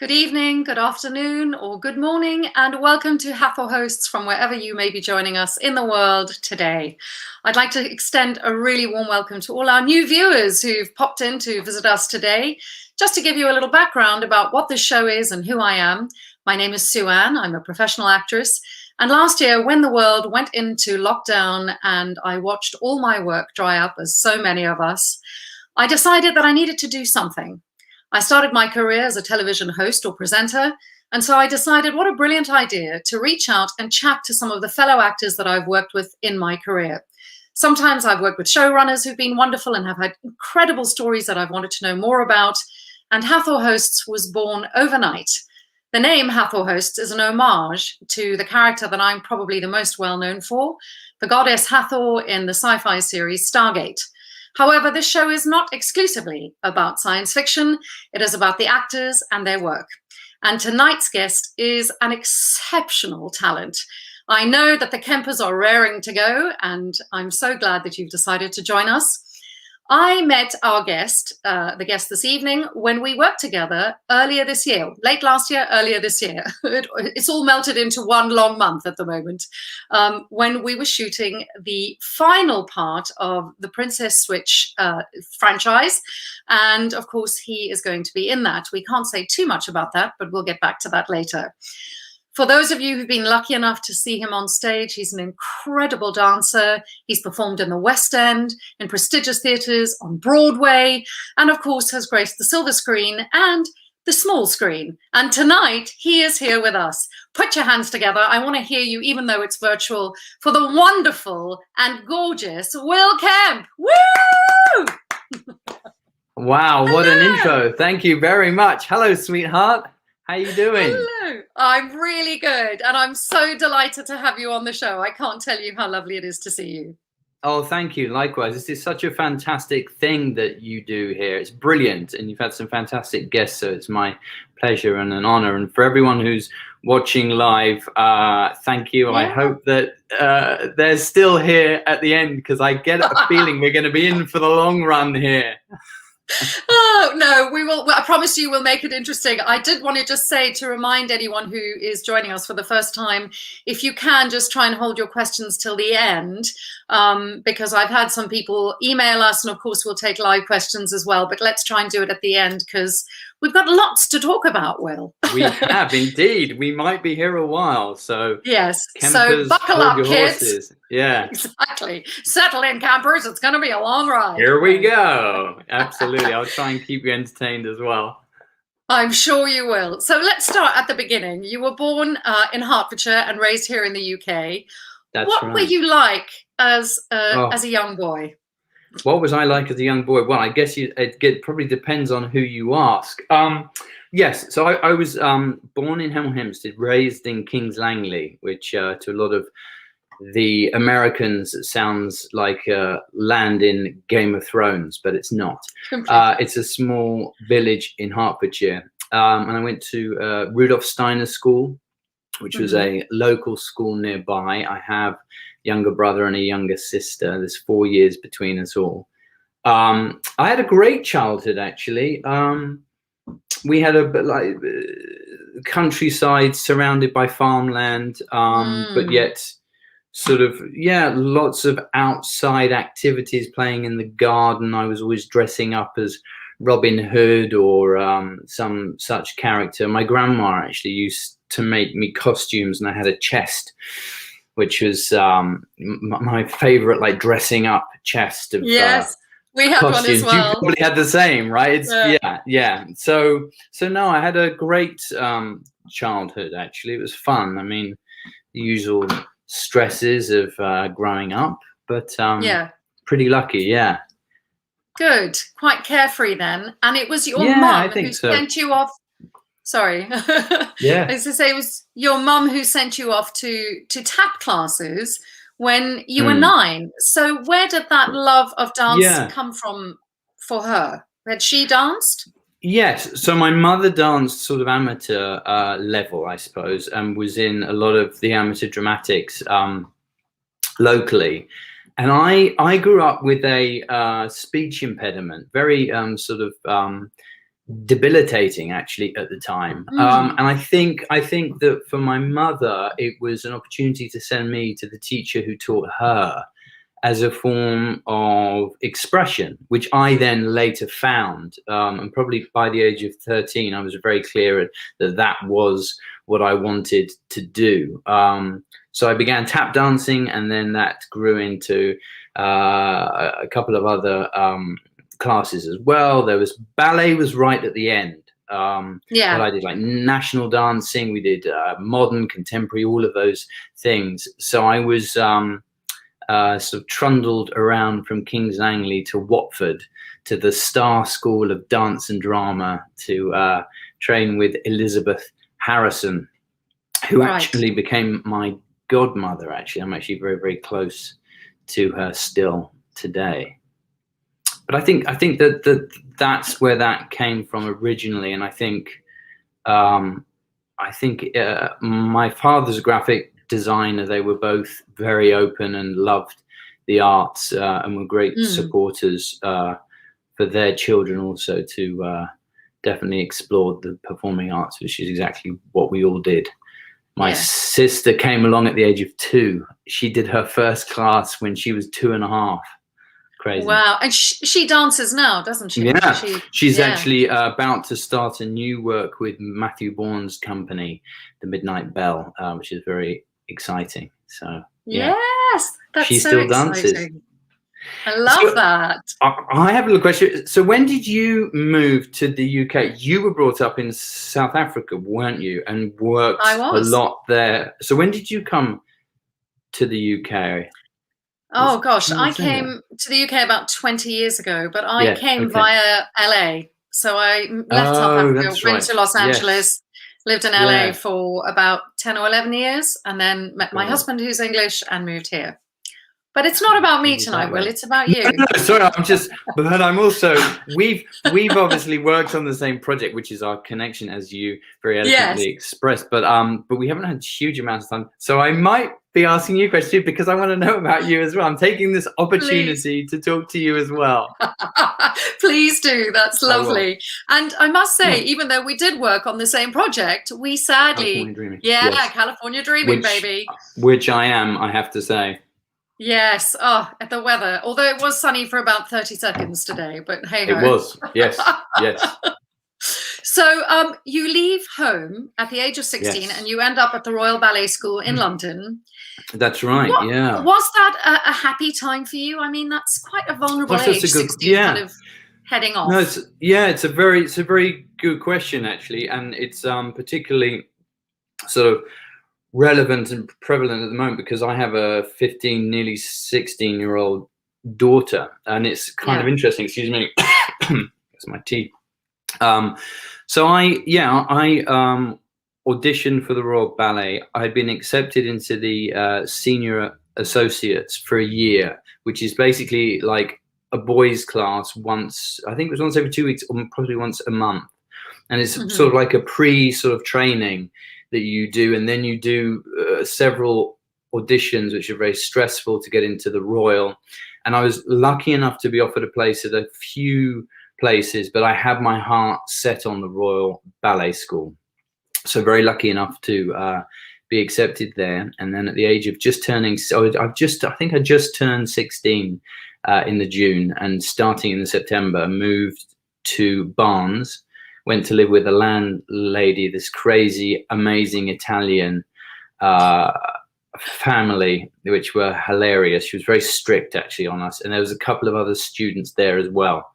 Good evening, good afternoon, or good morning, and welcome to Hathor Hosts from wherever you may be joining us in the world today. I'd like to extend a really warm welcome to all our new viewers who've popped in to visit us today. Just to give you a little background about what this show is and who I am, my name is Suanne, I'm a professional actress, and last year when the world went into lockdown and I watched all my work dry up, as so many of us, I decided that I needed to do something. I started my career as a television host or presenter, and so I decided what a brilliant idea to reach out and chat to some of the fellow actors that I've worked with in my career. Sometimes I've worked with showrunners who've been wonderful and have had incredible stories that I've wanted to know more about, and Hathor Hosts was born overnight. The name Hathor Hosts is an homage to the character that I'm probably the most well known for, the goddess Hathor in the sci-fi series Stargate. However, this show is not exclusively about science fiction. It is about the actors and their work. And tonight's guest is an exceptional talent. I know that the Kempers are raring to go, and I'm so glad that you've decided to join us. I met our guest, the guest this evening, when we worked together earlier this year, late last year, earlier this year. It's all melted into one long month at the moment, when we were shooting the final part of the Princess Switch franchise. And of course, he is going to be in that. We can't say too much about that, but we'll get back to that later. For those of you who've been lucky enough to see him on stage, he's an incredible dancer. He's performed in the West End, in prestigious theatres, on Broadway, and of course has graced the silver screen and the small screen. And tonight, he is here with us. Put your hands together. I want to hear you, even though it's virtual, for the wonderful and gorgeous Will Kemp. Woo! Wow, what an intro. Thank you very much. Hello, sweetheart. How you doing? Hello. I'm really good, and I'm so delighted to have you on the show. I can't tell you how lovely it is to see you. Oh, thank you. Likewise. This is such a fantastic thing that you do here. It's brilliant, and you've had some fantastic guests, so it's my pleasure and an honor. And for everyone who's watching live, thank you. Yeah. I hope that they're still here at the end, because I get a feeling we're going to be in for the long run here. Oh no, we will. I promise you we'll make it interesting. I did want to just say, to remind anyone who is joining us for the first time, if you can just try and hold your questions till the end, because I've had some people email us, and of course we'll take live questions as well, but let's try and do it at the end, because we've got lots to talk about, Will. We have indeed. We might be here a while, so yes. Campers, so buckle up, kids. Horses. Yeah, exactly. Settle in, campers. It's going to be a long ride. Here we go. Absolutely. I'll try and keep you entertained as well. I'm sure you will. So let's start at the beginning. You were born in Hertfordshire and raised here in the UK. That's what right. were you like as a young boy? What was I like as a young boy? Well, I guess it probably depends on who you ask. Yes, so I was born in Hemel Hempstead, raised in Kings Langley, which to a lot of the Americans sounds like land in Game of Thrones, but it's not. It's a small village in Hertfordshire. And I went to Rudolf Steiner School, which was a local school nearby. I have a younger brother and a younger sister. There's 4 years between us all. I had a great childhood, actually. We had a countryside surrounded by farmland, but yet sort of, yeah, lots of outside activities, playing in the garden. I was always dressing up as Robin Hood or some such character. My grandma actually used to make me costumes, and I had a chest, which was my favorite, like dressing up chest of yes. We had costumes. one as well. You probably had the same, right? It's, yeah. So no, I had a great childhood. Actually, it was fun. I mean, the usual stresses of growing up, but pretty lucky. Yeah. Good. Quite carefree then. And it was your mum who sent you off. Sorry. Yeah. As I say, it was your mum who sent you off to tap classes when you were 9. So where did that love of dance come from for her? Had she danced? Yes. So my mother danced sort of amateur level, I suppose, and was in a lot of the amateur dramatics locally. And I grew up with a speech impediment, very sort of debilitating, actually, at the time. And I think that for my mother, it was an opportunity to send me to the teacher who taught her as a form of expression, which I then later found. And probably by the age of 13, I was very clear that that was what I wanted to do. So I began tap dancing, and then that grew into a couple of other classes as well. There was ballet was right at the end. But I did like national dancing. We did modern, contemporary, all of those things. So I was sort of trundled around from Kings Langley to Watford to the Star School of Dance and Drama to train with Elizabeth Harrison, who actually became my godmother, actually. I'm actually very, very close to her still today. But I think that's where that came from originally, and I think my father's a graphic designer. They were both very open and loved the arts, and were great supporters for their children also to definitely explore the performing arts, which is exactly what we all did. My sister came along at the age of 2. She did her first class when she was 2.5. Crazy. Wow. And she dances now, doesn't she? Yeah. She's actually about to start a new work with Matthew Bourne's company, The Midnight Bell, which is very exciting. So yes, that's she so still exciting. dances. I love that. I have a little question. So when did you move to the UK? You were brought up in South Africa, weren't you? And worked a lot there. So when did you come to the UK? Oh gosh, I came to the UK about 20 years ago, but I came via LA. So I left South Africa, went to Los Angeles, lived in LA for about 10 or 11 years, and then met my husband who's English and moved here. But it's not about me tonight, Will. It's about you. No, sorry, but I'm also, we've obviously worked on the same project, which is our connection, as you very eloquently expressed. But we haven't had huge amounts of time, so I might be asking you questions because I want to know about you as well. I'm taking this opportunity to talk to you as well. Please do. That's lovely. And I must say, even though we did work on the same project, we sadly, California Dreaming. California Dreaming, baby. Which I am, I have to say. Yes. Oh, at the weather. Although it was sunny for about 30 seconds today, but hey ho. It was. Yes. Yes. So you leave home at the age of 16 and you end up at the Royal Ballet School in London. That's right. Yeah. Was that a happy time for you? I mean, that's quite a vulnerable age, 16, kind of heading off. No, it's a very good question, actually, and it's particularly sort of relevant and prevalent at the moment because I have a 15, nearly 16-year-old daughter, and it's kind of interesting. Excuse me, it's my tea. So I auditioned for the Royal Ballet. I'd been accepted into the senior associates for a year, which is basically like a boys' class once. I think it was once every 2 weeks, or probably once a month, and it's sort of like a sort of training that you do, and then you do several auditions, which are very stressful to get into the Royal. And I was lucky enough to be offered a place at a few places, but I had my heart set on the Royal Ballet School. So very lucky enough to be accepted there. And then at the age of just turning, I think I just turned 16 in the June, and starting in the September, moved to Barnes. Went to live with a landlady, this crazy, amazing Italian family, which were hilarious. She was very strict, actually, on us. And there was a couple of other students there as well.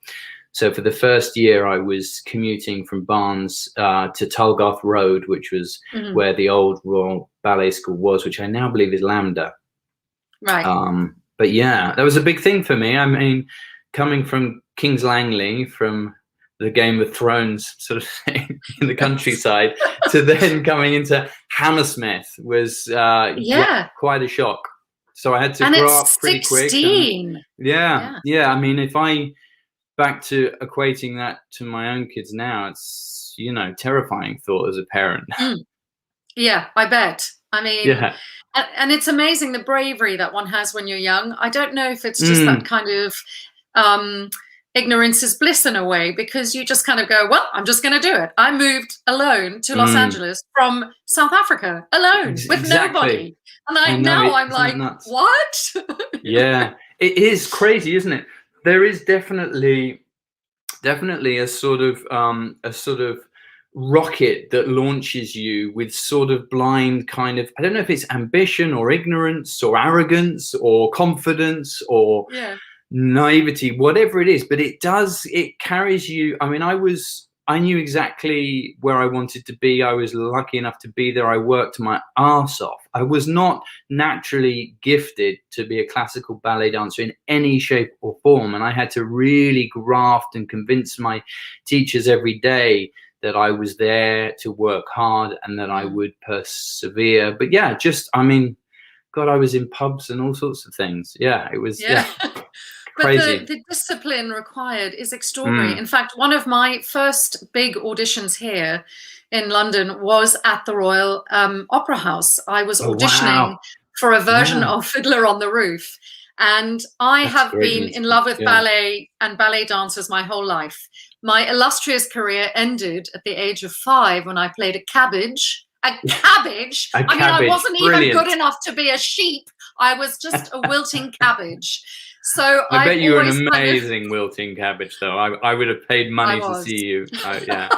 So for the first year, I was commuting from Barnes to Tulgarth Road, which was where the old Royal Ballet School was, which I now believe is Lambda. Right. But yeah, that was a big thing for me. I mean, coming from King's Langley, from the Game of Thrones sort of thing in the countryside, to then coming into Hammersmith was quite a shock. So I had to grow up pretty quick. And, I mean, if I back to equating that to my own kids now, it's, you know, terrifying thought as a parent. Yeah, I bet. I mean, and it's amazing the bravery that one has when you're young. I don't know if it's just that kind of ignorance is bliss in a way, because you just kind of go, well, I'm just going to do it. I moved alone to Los Angeles from South Africa alone with nobody. And I'm like, nuts. What? Yeah, it is crazy, isn't it? There is definitely a sort of rocket that launches you with sort of blind kind of, I don't know if it's ambition or ignorance or arrogance or confidence or naivety, whatever it is, but it carries you. I mean, I knew exactly where I wanted to be. I was lucky enough to be there. I worked my arse off. I was not naturally gifted to be a classical ballet dancer in any shape or form, and I had to really graft and convince my teachers every day that I was there to work hard and that I would persevere. But yeah, I mean, God, I was in pubs and all sorts of things. Yeah, it was But crazy. the discipline required is extraordinary. In fact, one of my first big auditions here in London was at the Royal Opera House. I was Oh auditioning wow! for a version Yeah, of Fiddler on the Roof. And I that's a have great been in musical. love with Yeah. ballet and ballet dancers my whole life. My illustrious career ended at the age of 5 when I played a cabbage. A cabbage? A I mean, I cabbage, wasn't even good brilliant. enough to be a sheep. I was just a wilting cabbage. So I I've bet you were an always kind of, amazing wilting cabbage, though. I would have paid I money to was. see you. Yeah,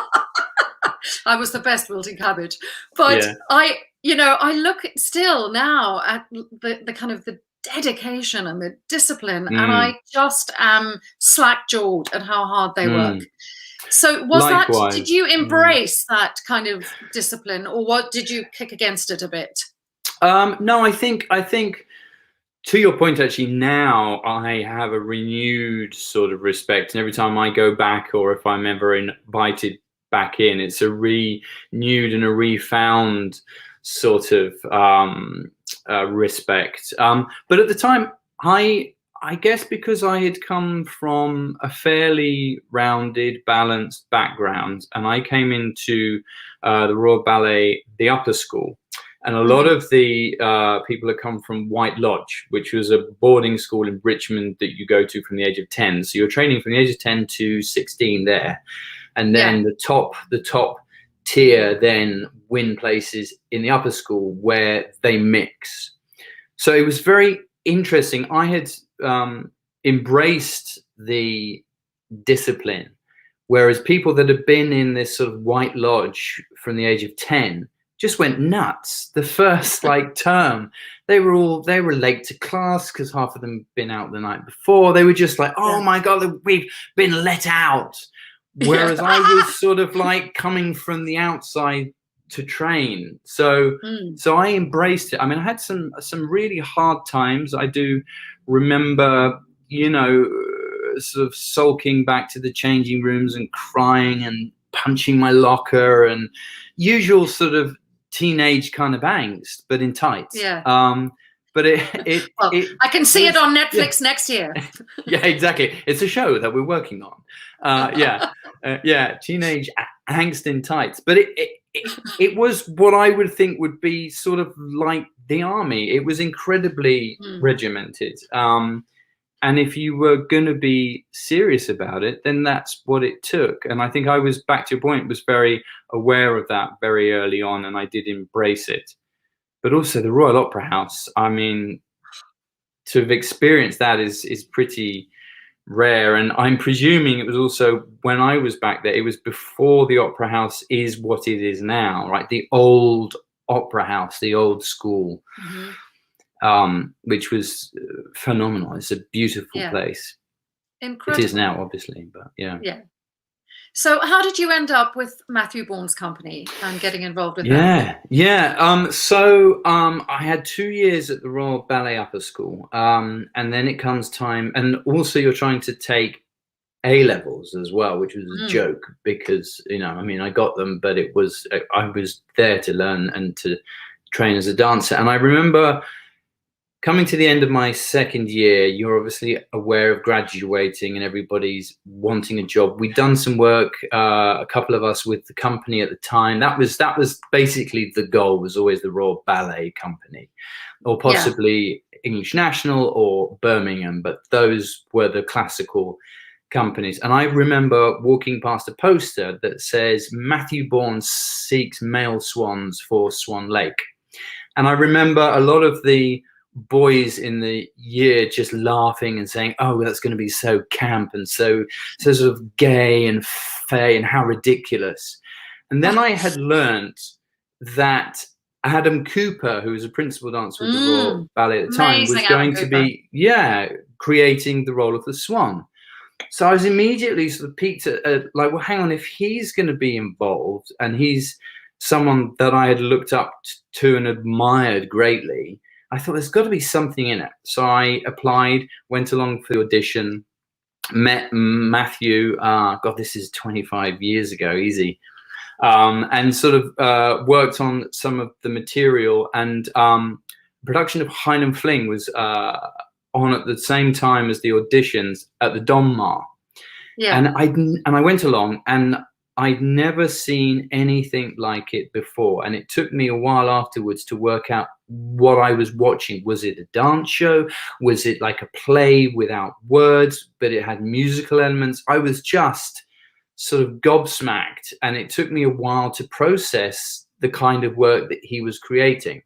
I was the best wilting cabbage. But yeah. I look still now at the kind of the dedication and the discipline, and I just am slack-jawed at how hard they work. So did Likewise. you embrace that kind of discipline, or what, did you kick against it a bit? No, I think to your point, actually, now I have a renewed sort of respect, and every time I go back, or if I'm ever invited back in, it's a renewed and a refound sort of respect. But at the time, I guess because I had come from a fairly rounded, balanced background, and I came into the Royal Ballet, the upper school. And a lot of the people had come from White Lodge, which was a boarding school in Richmond that you go to from the age of 10. So you're training from the age of 10 to 16 there. And then the top tier then win places in the upper school where they mix. So it was very interesting. I had embraced the discipline, whereas people that had been in this sort of White Lodge from the age of 10 just went nuts. The first term, they were late to class because half of them had been out the night before. They were just like, oh my God, we've been let out. Whereas I was sort of like coming from the outside to train. So I embraced it. I mean, I had some really hard times. I do remember, sort of sulking back to the changing rooms and crying and punching my locker and usual sort of teenage kind of angst, but in tights. But I can see it on Netflix next year. Yeah, exactly. It's a show that we're working on. Teenage angst in tights. But it was what I would think would be sort of like the army. It was incredibly regimented. And if you were going to be serious about it, then that's what it took. And I think I was, back to your point, was very aware of that very early on, and I did embrace it. But also the Royal Opera House, I mean, to have experienced that is pretty rare. And I'm presuming it was also, when I was back there, it was before the Opera House is what it is now, right? The old Opera House, the old school. Which was phenomenal. It's a beautiful place. Incredible. It is now, obviously, but yeah. So how did you end up with Matthew Bourne's company and getting involved with that? So I had 2 years at the Royal Ballet Upper School, and then it comes time, and also you're trying to take A-levels as well, which was a joke because, I mean, I got them, but I was there to learn and to train as a dancer. And I remember coming to the end of my second year, you're obviously aware of graduating and everybody's wanting a job. We'd done some work, a couple of us, with the company at the time. That was basically the goal, was always the Royal Ballet Company, or possibly English National or Birmingham, but those were the classical companies. And I remember walking past a poster that says Matthew Bourne seeks male swans for Swan Lake. And I remember a lot of the boys in the year just laughing and saying, oh, that's going to be so camp and so sort of gay and fey and how ridiculous. And then I had learnt that Adam Cooper, who was a principal dancer with the Royal Ballet at the time, was going to be creating the role of the Swan. So I was immediately sort of piqued at like, well, hang on, if he's going to be involved and he's someone that I had looked up to and admired greatly, I thought there's got to be something in it. So I applied, went along for the audition, met Matthew. God, this is 25 years ago, easy. And sort of worked on some of the material, and production of Highland Fling was on at the same time as the auditions at the Donmar. Yeah. And I went along, and I'd never seen anything like it before. And it took me a while afterwards to work out what I was watching. Was it a dance show? Was it like a play without words, but it had musical elements? I was just sort of gobsmacked, and it took me a while to process the kind of work that he was creating.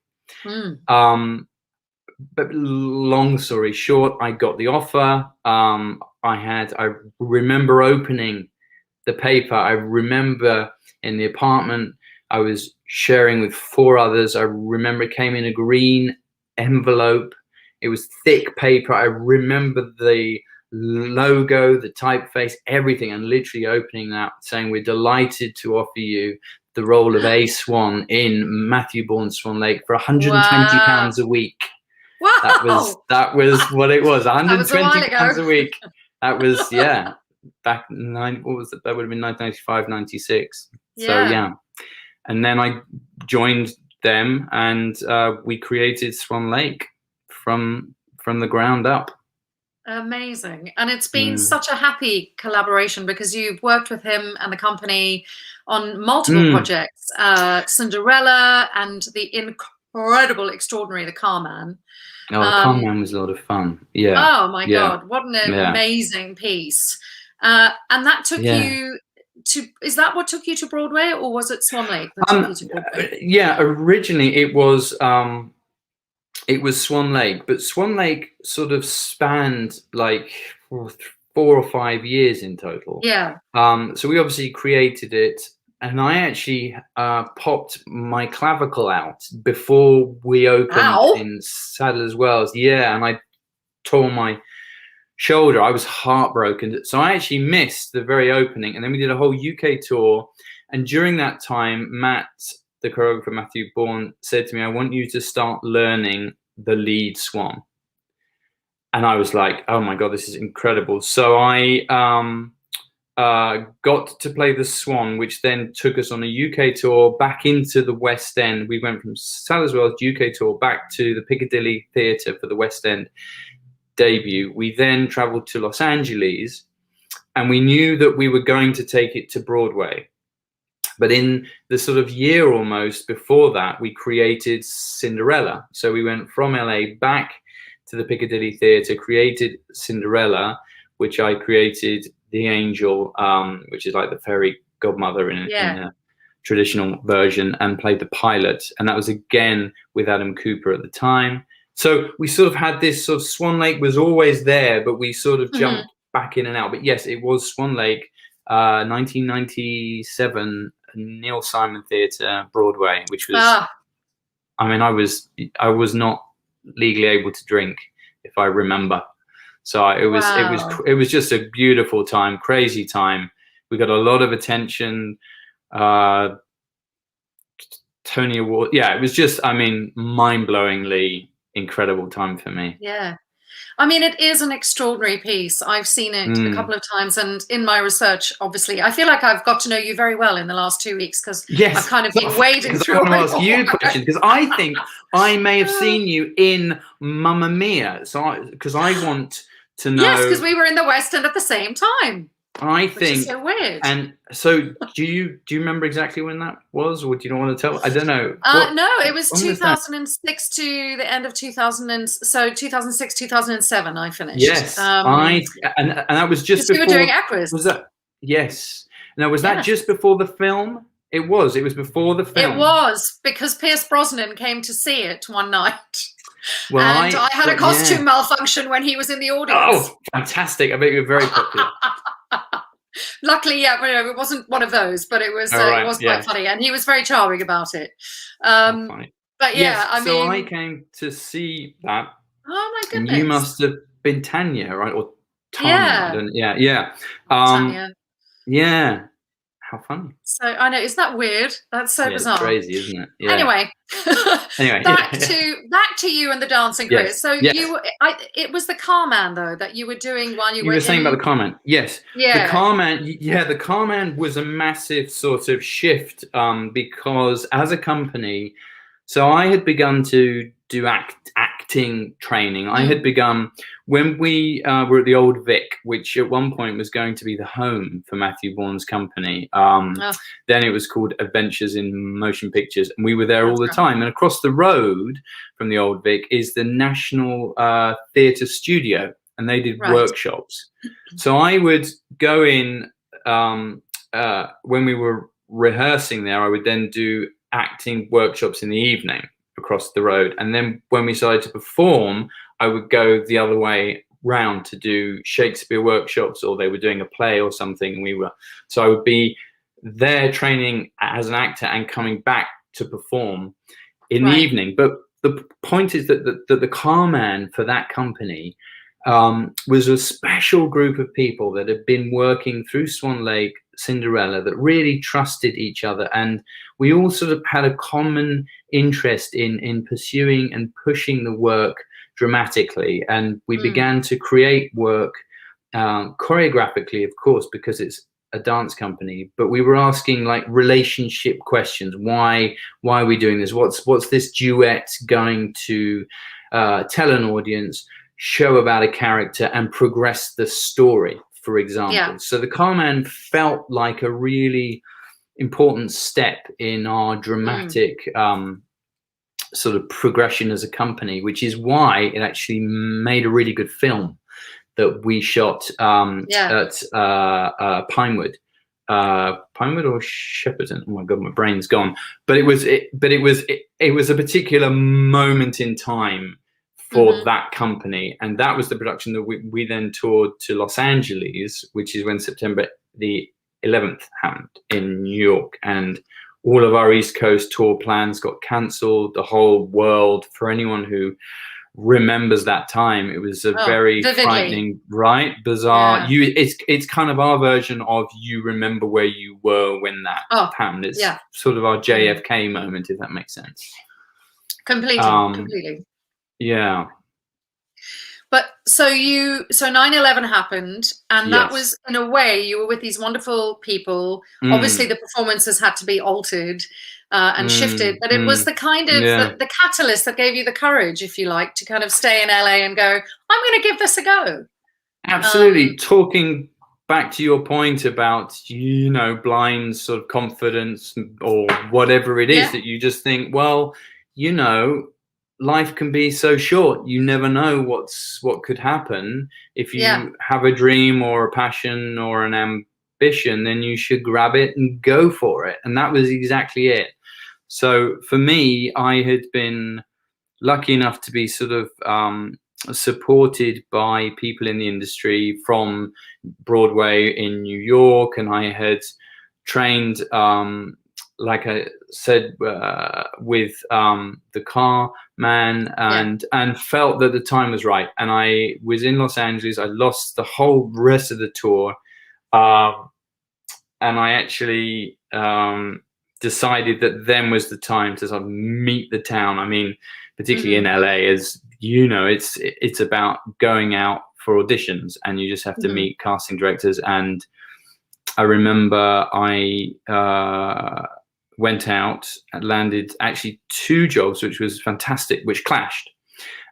But long story short, I got the offer. I remember opening the paper. I remember in the apartment I was sharing with 4 others. I remember it came in a green envelope. It was thick paper. I remember the logo, the typeface, everything, and literally opening that, saying, "We're delighted to offer you the role of A Swan in Matthew Bourne's Swan Lake for £120 a week." Wow. That was what it was. £120 a a week. That was, yeah, back what was it? That would have been 1995, 96. So yeah. And then I joined them, and we created Swan Lake from the ground up. Amazing. And it's been such a happy collaboration, because you've worked with him and the company on multiple projects, Cinderella and the incredible, extraordinary The Carman. Oh, The Carman was a lot of fun. Yeah. Oh my God, what an amazing piece. And that took you to, is that what took you to Broadway, or was it Swan Lake that took you to Broadway? Yeah, originally it was Swan Lake, but Swan Lake sort of spanned like 4 or 5 years in total. Yeah. So we obviously created it, and I actually popped my clavicle out before we opened in Sadler's Wells. Yeah, and I tore my shoulder. I was heartbroken. So I actually missed the very opening, and then we did a whole UK tour. And during that time, Matt, the choreographer, Matthew Bourne, said to me, "I want you to start learning the lead swan." And I was like, oh my God, this is incredible. So I got to play the Swan, which then took us on a UK tour back into the West End. We went from Sadler's Wells UK tour back to the Piccadilly Theatre for the West End debut. We then traveled to Los Angeles, and we knew that we were going to take it to Broadway. But in the sort of year almost before that, we created Cinderella. So we went from LA back to the Piccadilly Theatre, created Cinderella, which I created the angel, which is like the fairy godmother in a traditional version, and played the pilot. And that was again with Adam Cooper at the time. So we sort of had this sort of Swan Lake was always there, but we sort of jumped back in and out. But yes, it was Swan Lake, 1997, Neil Simon Theatre, Broadway, which was, I mean, I was not legally able to drink, if I remember. So it was just a beautiful time, crazy time. We got a lot of attention, Tony Award. Yeah, it was just, I mean, mind-blowingly incredible time for me. Yeah. I mean, it is an extraordinary piece. I've seen it a couple of times, and in my research, obviously, I feel like I've got to know you very well in the last 2 weeks, because I've kind of been wading through. I want to ask you a question, because I think I may have seen you in Mamma Mia. So, because I want to know. Yes, because we were in the West End at the same time. I think, which is so weird. And so, do you remember exactly when that was, or do you not want to tell? I don't know. No, it was 2006 to the end of 2000, so 2006, 2007. I finished. Yes, and that was just before you were doing Equus. Was that? Yes. Now, was that just before the film? It was. It was before the film. It was, because Pierce Brosnan came to see it one night. Well, and I had a costume malfunction when he was in the audience. Oh, fantastic! I bet you were very popular. Luckily, it wasn't one of those, but it was quite funny, and he was very charming about it. But yeah, I mean, so I came to see that. Oh my goodness! And you must have been Tanya, right, or Tanya? Yeah. Tanya. Yeah. How funny. So I know, isn't that weird? That's so bizarre. It's crazy, isn't it? Yeah. Anyway, back to you and the dancing career. So it was the Carman though that you were doing while you were. You were saying about the Carman, yes. Yeah. The Carman, the Carman was a massive sort of shift because as a company, So I had begun to do acting training. I had begun when we were at the Old Vic, which at one point was going to be the home for Matthew Vaughan's company. Then it was called Adventures in Motion Pictures, and we were there all the time. And across the road from the Old Vic is the National Theatre Studio, and they did workshops. So I would go in when we were rehearsing there. I would then do acting workshops in the evening across the road, and then when we started to perform, I would go the other way round to do Shakespeare workshops, or they were doing a play or something, and so I would be there training as an actor and coming back to perform in the evening. But the point is that the car man for that company was a special group of people that had been working through Swan Lake, Cinderella, that really trusted each other, and we all sort of had a common interest in pursuing and pushing the work dramatically, and we began to create work choreographically, of course, because it's a dance company, but we were asking like relationship questions. Why are we doing this? What's this duet going to tell an audience, show about a character, and progress the story, for example? So the Carman felt like a really important step in our dramatic sort of progression as a company, which is why it actually made a really good film that we shot at Pinewood. Pinewood or Shepperton? Oh my god, my brain's gone. But it was a particular moment in time for that company, and that was the production that we then toured to Los Angeles, which is when September the 11th happened in New York, and all of our East Coast tour plans got cancelled. The whole world, for anyone who remembers that time, it was a very vividly frightening, right, bizarre. It's kind of our version of you remember where you were when that happened. It's sort of our JFK moment, if that makes sense. Completely. Yeah. But so 9/11 happened, and that was, in a way, you were with these wonderful people. Obviously the performances had to be altered and shifted, but it was the kind of the catalyst that gave you the courage, if you like, to kind of stay in LA and go, I'm going to give this a go. Absolutely. Talking back to your point about, blind sort of confidence or whatever it is that you just think, well, life can be so short. You never know what could happen. If you have a dream or a passion or an ambition, then you should grab it and go for it. And that was exactly it. So for me, I had been lucky enough to be sort of supported by people in the industry from Broadway in New York, and I had trained like I said, with the car man, and felt that the time was right. And I was in Los Angeles. I lost the whole rest of the tour, and I actually decided that then was the time to sort of meet the town. I mean, particularly in LA, as you know, it's about going out for auditions, and you just have to meet casting directors. And I remember I went out and landed actually 2 jobs, which was fantastic, which clashed.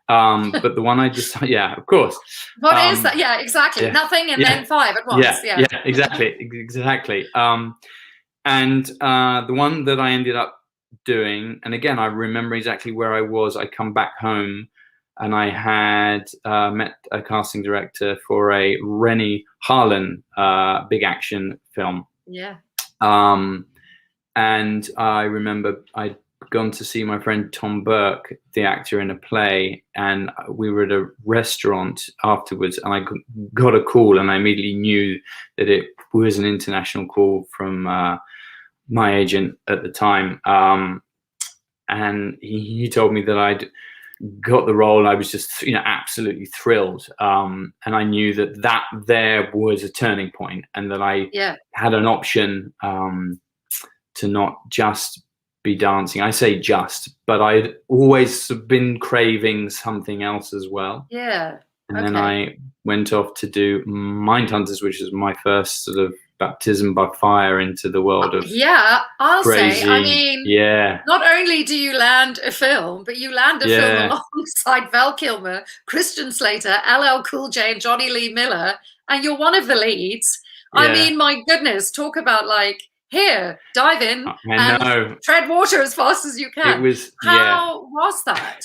But the one I just, of course. What is that? Yeah, exactly. Nothing and then 5 at once. Yeah, exactly. And the one that I ended up doing, and again, I remember exactly where I was. I come back home, and I had met a casting director for a Rennie Harlan big action film. Yeah. And I remember I'd gone to see my friend Tom Burke, the actor, in a play, and we were at a restaurant afterwards, and I got a call, and I immediately knew that it was an international call from my agent at the time. And he told me that I'd got the role, and I was just, absolutely thrilled. And I knew that there was a turning point, and that I had an option to not just be dancing. I say just, but I'd always been craving something else as well. Yeah. And then I went off to do Mindhunters, which is my first sort of baptism by fire into the world of yeah, I'll crazy. say. I mean, yeah. not only do you land a film, but you land a film Yeah. alongside Val Kilmer, Christian Slater, LL Cool J, and Johnny Lee Miller, and you're one of the leads. I Yeah. mean, my goodness, talk about like, here, dive in I know. and tread water as fast as you can. It was, How was that?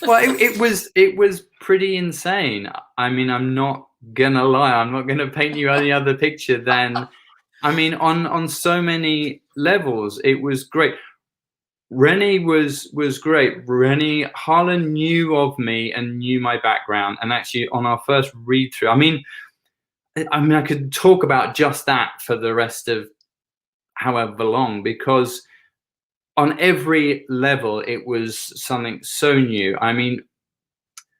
Well, it was pretty insane. I mean, I'm not gonna lie. I'm not gonna paint you any other picture than, I mean, on so many levels, it was great. Rennie was great. Rennie Harlan knew of me and knew my background, and actually on our first read through, I mean, I could talk about just that for the rest of however long, because on every level it was something so new. I mean,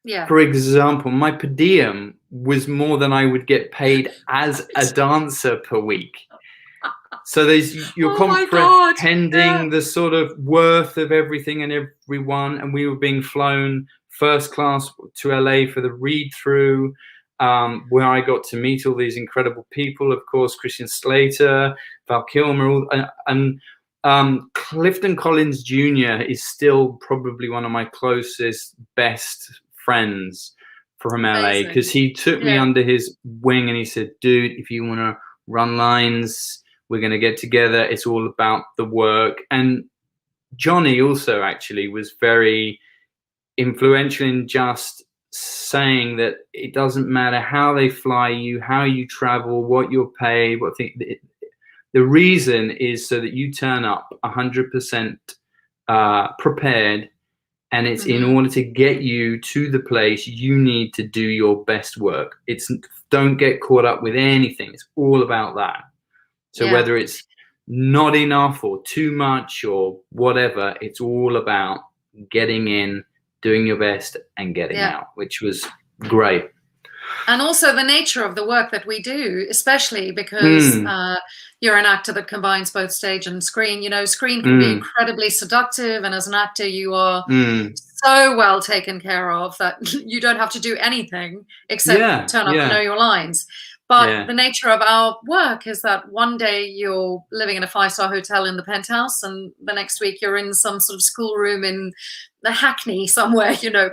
yeah, for example, my per diem was more than I would get paid as a dancer per week. So you're comprehending the sort of worth of everything and everyone, and we were being flown first class to LA for the read through, where I got to meet all these incredible people. Of course, Christian Slater, Val Kilmer, and Clifton Collins Jr. is still probably one of my closest, best friends from LA, because he took me under his wing and he said, dude, if you want to run lines, we're going to get together. It's all about the work. And Johnny also actually was very influential in just saying that it doesn't matter how they fly you, how you travel, what you're paid, what thing. The reason is so that you turn up 100% prepared, and it's in order to get you to the place you need to do your best work. Don't get caught up with anything. It's all about that. So whether it's not enough or too much or whatever, it's all about getting in, doing your best, and getting out, which was great. And also the nature of the work that we do, especially because you're an actor that combines both stage and screen. You know, screen can be incredibly seductive, and as an actor, you are so well taken care of that you don't have to do anything except turn up and know your lines. But the nature of our work is that one day you're living in a 5-star hotel in the penthouse, and the next week you're in some sort of schoolroom in the Hackney somewhere, you know,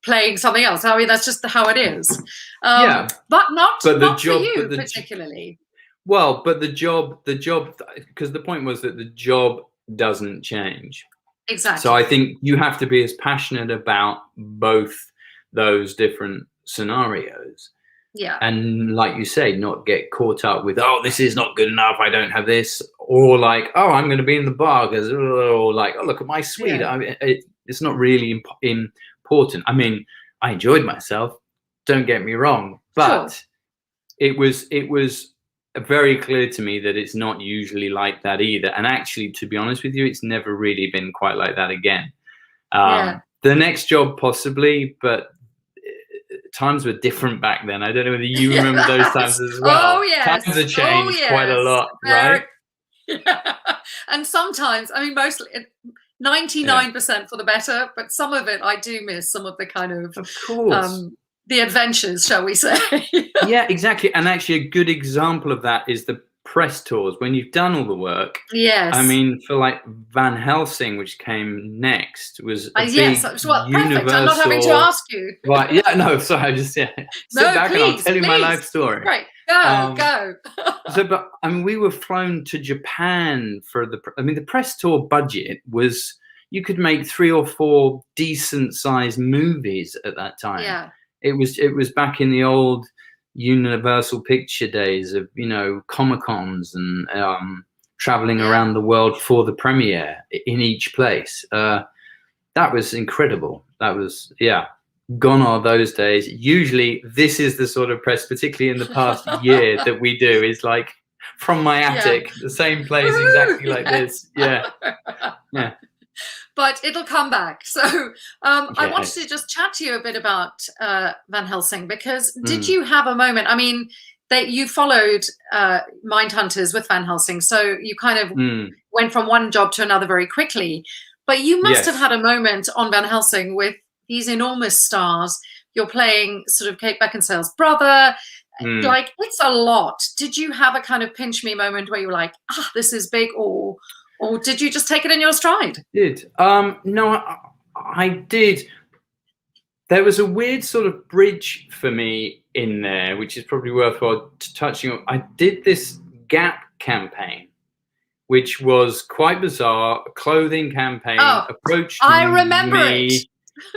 playing something else. I mean, that's just how it is. But not for you particularly. But the job, because the point was that the job doesn't change. Exactly. So I think you have to be as passionate about both those different scenarios. Yeah. And like you say, not get caught up with, oh, this is not good enough, I don't have this, or like, oh, I'm going to be in the bar because, or like, oh, look at my suite. I mean, it's not really important. I mean, I enjoyed myself, don't get me wrong, but it was very clear to me that it's not usually like that either. And actually, to be honest with you, it's never really been quite like that again. The next job possibly, but times were different back then. I don't know whether you remember those times as well. Oh, yes. Times have changed quite a lot, right? Yeah. And sometimes, I mean, mostly 99% for the better, but some of it I do miss, some of the kind of course. The adventures, shall we say. Yeah, exactly. And actually a good example of that is the press tours, when you've done all the work. Yes. I mean, for like Van Helsing, which came next, was a big yes, well, universal. Perfect. I'm not having to ask you. Right? Yeah. No. Sorry. I just sit back and I'll tell you my life story. Right. Go. But I mean, we were flown to Japan for the press tour budget was, you could make 3 or 4 decent sized movies at that time. Yeah. It was back in the old Universal Picture days of, you know, Comic-Cons and traveling around the world for the premiere in each place. That was incredible. That was, gone are those days. Usually this is the sort of press, particularly in the past year, that we do, is like from my attic, the same place, exactly like this. Yeah. But it'll come back. So I wanted to just chat to you a bit about Van Helsing, because did you have a moment, I mean, that you followed Mindhunters with Van Helsing, so you kind of went from one job to another very quickly, but you must have had a moment on Van Helsing with these enormous stars. You're playing sort of Kate Beckinsale's brother. like, it's a lot. Did you have a kind of pinch me moment where you were like, this is big, or did you just take it in your stride? No, I did. There was a weird sort of bridge for me in there, which is probably worthwhile touching on. I did this Gap campaign, which was quite bizarre, a clothing campaign. Approached I remember me. it.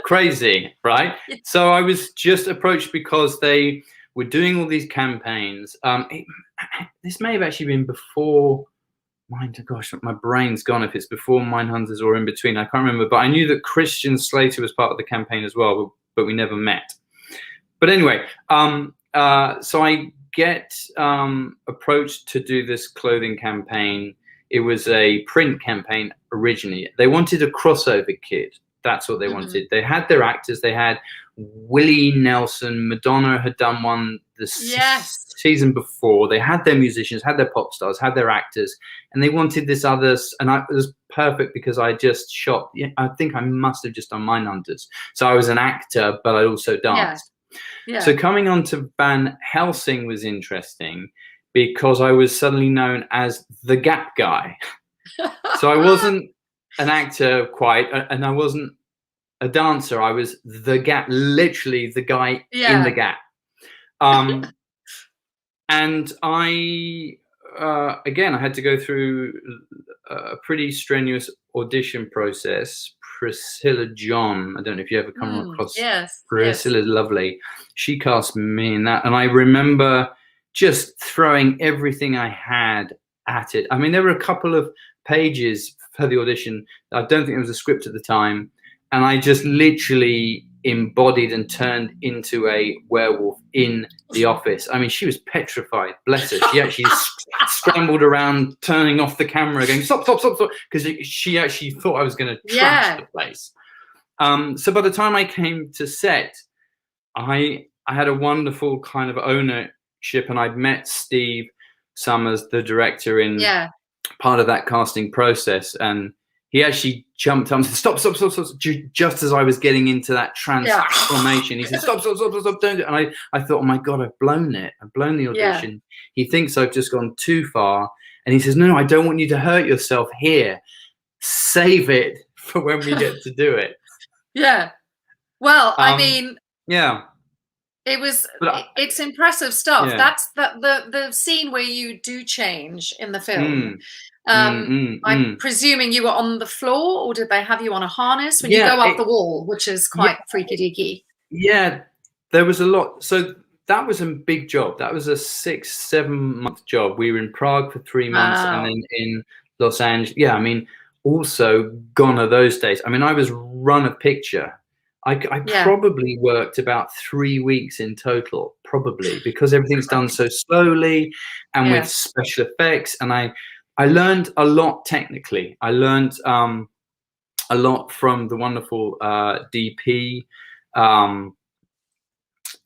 Crazy, right? So I was just approached because they were doing all these campaigns. This may have actually been before gosh, my brain's gone if it's before Mindhunters or in between. I can't remember, but I knew that Christian Slater was part of the campaign as well, but we never met. But anyway, so I get approached to do this clothing campaign. It was a print campaign originally. They wanted a crossover kid. That's what they wanted. They had their actors. They had Willie Nelson. Madonna had done one the season before. They had their musicians, had their pop stars, had their actors, and they wanted this other. And it was perfect because I just shot. I think I must have just done Mindhunters. So I was an actor, but I also danced. Yeah. So coming on to Van Helsing was interesting because I was suddenly known as the Gap guy. So I wasn't an actor quite, and I wasn't a dancer. I was the Gap, literally the guy in the Gap. And I again, I had to go through a pretty strenuous audition process. Priscilla John, I don't know if you ever come across. Priscilla's lovely. She cast me in that, and I remember just throwing everything I had at it. I mean, there were a couple of pages for the audition. I don't think there was a script at the time, and I just literally embodied and turned into a werewolf in the office. I mean, she was petrified, bless her. She actually scrambled around, turning off the camera, going stop, because she actually thought I was going to trash the place. So by the time I came to set, I had a wonderful kind of ownership, and I'd met Steve Summers, the director, in part of that casting process, and he actually jumped up and said, stop, just as I was getting into that transformation. He said, stop, don't do it. And I thought, oh my God, I've blown it. I've blown the audition. He thinks I've just gone too far. And he says, no, I don't want you to hurt yourself here. Save it for when we get to do it. Well, I mean, it's impressive stuff. That's the scene where you do change in the film. I'm presuming you were on the floor, or did they have you on a harness when you go up the wall, which is quite freaky deaky? Yeah, there was a lot. So that was a big job. That was a 6-7 month job. We were in Prague for 3 months, and then in Los Angeles. Yeah, I mean, also gone are those days. I mean, I was run of picture. I probably worked about 3 weeks in total, probably, because everything's done so slowly and with special effects. And I learned a lot technically. I learned a lot from the wonderful DP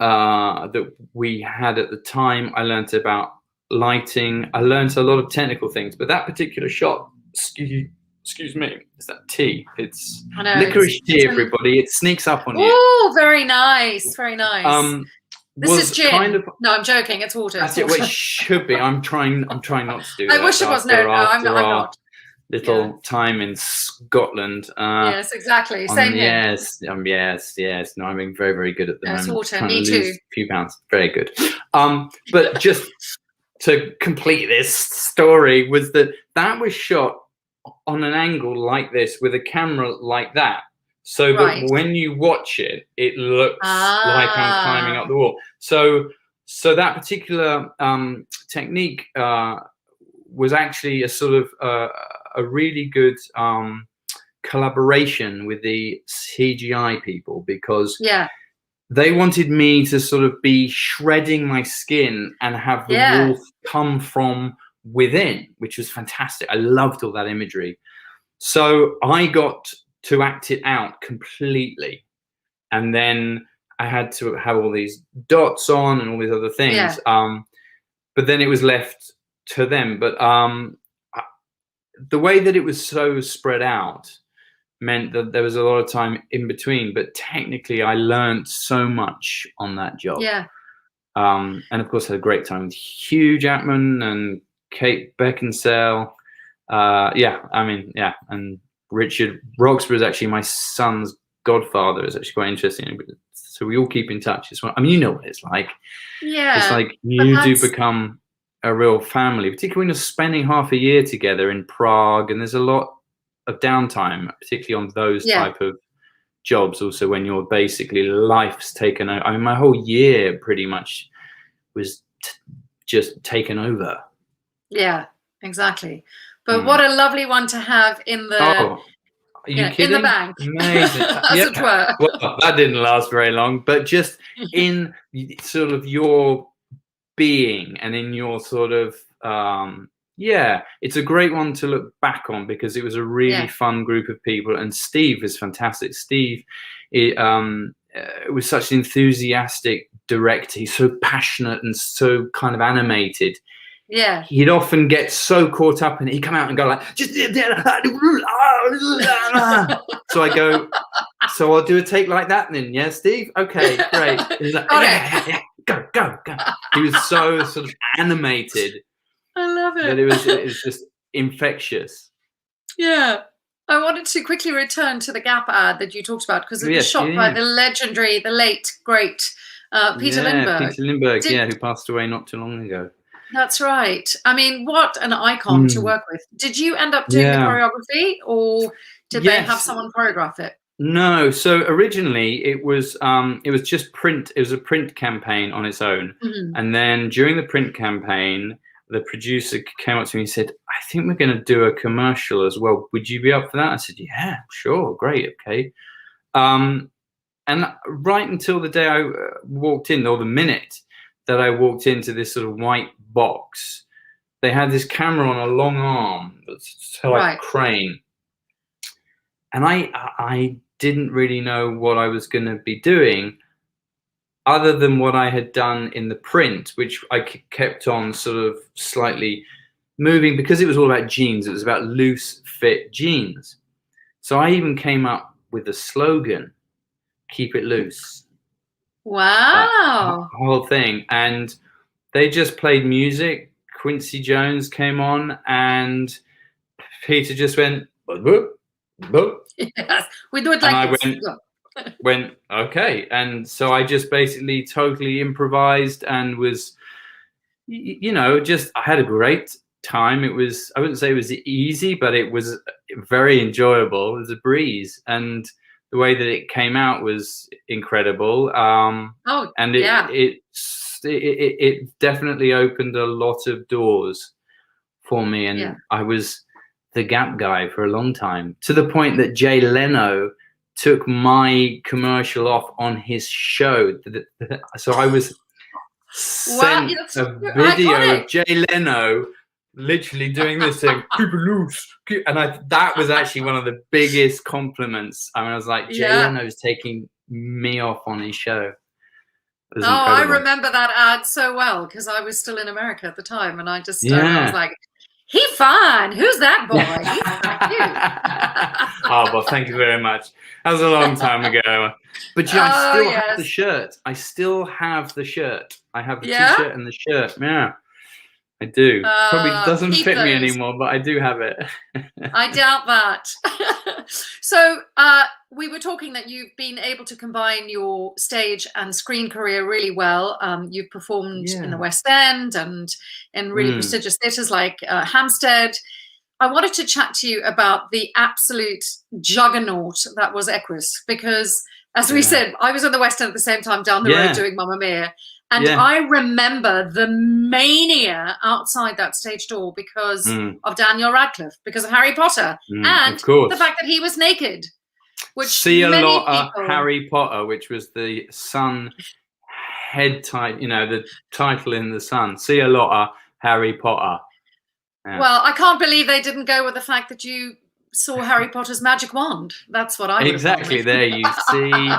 that we had at the time. I learned about lighting. I learned a lot of technical things. But that particular shot, excuse me, is that tea? It's licorice tea, everybody. It sneaks up on you. Oh, very nice, very nice. This is gin. No, I'm joking. It's water. That's it. Well, it should be. I'm trying not to do that. I wish it was. No, I'm not. Little time in Scotland. Yes, exactly. Same here. Yes. No, I'm being very, very good at the moment. It's water. Me too. A few pounds. Very good. But just to complete this story, was that was shot on an angle like this with a camera like that. So that when you watch it, it looks like I'm climbing up the wall. So that particular technique was actually a sort of a really good collaboration with the CGI people, because they wanted me to sort of be shredding my skin and have the wolf come from within, which was fantastic. I loved all that imagery. So I got to act it out completely, and then I had to have all these dots on and all these other things. But then it was left to them. But the way that it was so spread out meant that there was a lot of time in between. But technically, I learned so much on that job. And of course, had a great time with Hugh Jackman and Kate Beckinsale. And Richard Roxburgh is actually my son's godfather. Is actually quite interesting. So we all keep in touch. You know what it's like. Yeah, it's like you do become a real family, particularly when you're spending half a year together in Prague, and there's a lot of downtime, particularly on those type of jobs. Also, when you're basically life's taken over. I mean, my whole year pretty much was just taken over. Yeah, exactly. But what a lovely one to have in the are you kidding? in the bank. Amazing. As it were. Well, that didn't last very long, but just in sort of your being and in your sort of it's a great one to look back on, because it was a really fun group of people, and Steve is fantastic. Steve was such an enthusiastic director. He's so passionate and so kind of animated. Yeah, he'd often get so caught up in it. He'd come out and go like, just so I go, so I'll do a take like that then. Yeah, Steve? Okay, great. He's like, yeah, go. He was so sort of animated. I love it. That it was just infectious. Yeah. I wanted to quickly return to the Gap ad that you talked about, because it was shot by the legendary, the late, great Peter Lindbergh. Peter Lindbergh, who passed away not too long ago. That's right. I mean, what an icon to work with. Did you end up doing the choreography, or did they have someone choreograph it? No. So originally it was just print. It was a print campaign on its own. And then during the print campaign, the producer came up to me and said, I think we're going to do a commercial as well. Would you be up for that? I said, yeah, sure. Great. Okay. And right until the day I walked in, or the minute that I walked into this sort of white box, they had this camera on a long arm that's like a crane. And I didn't really know what I was going to be doing, other than what I had done in the print, which I kept on sort of slightly moving, because it was all about jeans. It was about loose fit jeans. So I even came up with the slogan, keep it loose. Wow. The whole thing. And they just played music. Quincy Jones came on, and Peter just went, boop, boop. Yes, we do it like this. Went okay. And so I just basically totally improvised and was, I had a great time. It was, I wouldn't say it was easy, but it was very enjoyable. It was a breeze, and the way that it came out was incredible. And it definitely opened a lot of doors for me, and I was the Gap guy for a long time, to the point that Jay Leno took my commercial off on his show. So I was sent a video of Jay Leno literally doing this thing, keep it loose. And that was actually one of the biggest compliments. I mean, I was like, Jay Leno's taking me off on his show. I remember that ad so well, because I was still in America at the time, and I just I was like, he fine. Who's that boy? Oh, well, thank you very much. That was a long time ago. But I still have the shirt. I still have the shirt. I have the t-shirt and the shirt. Yeah, I do. Probably doesn't fit me anymore, but I do have it. I doubt that. So we were talking that you've been able to combine your stage and screen career really well. You've performed in the West End and in really prestigious theatres like Hampstead. I wanted to chat to you about the absolute juggernaut that was Equus, because, as we said, I was in the West End at the same time down the road doing Mamma Mia. And I remember the mania outside that stage door because of Daniel Radcliffe, because of Harry Potter, and the fact that he was naked. Which See a lot of Harry Potter, which was the Sun head type, the title in the Sun. See a lot of Harry Potter. Yeah. Well, I can't believe they didn't go with the fact that you saw Harry Potter's magic wand. That's what I exactly. There you see.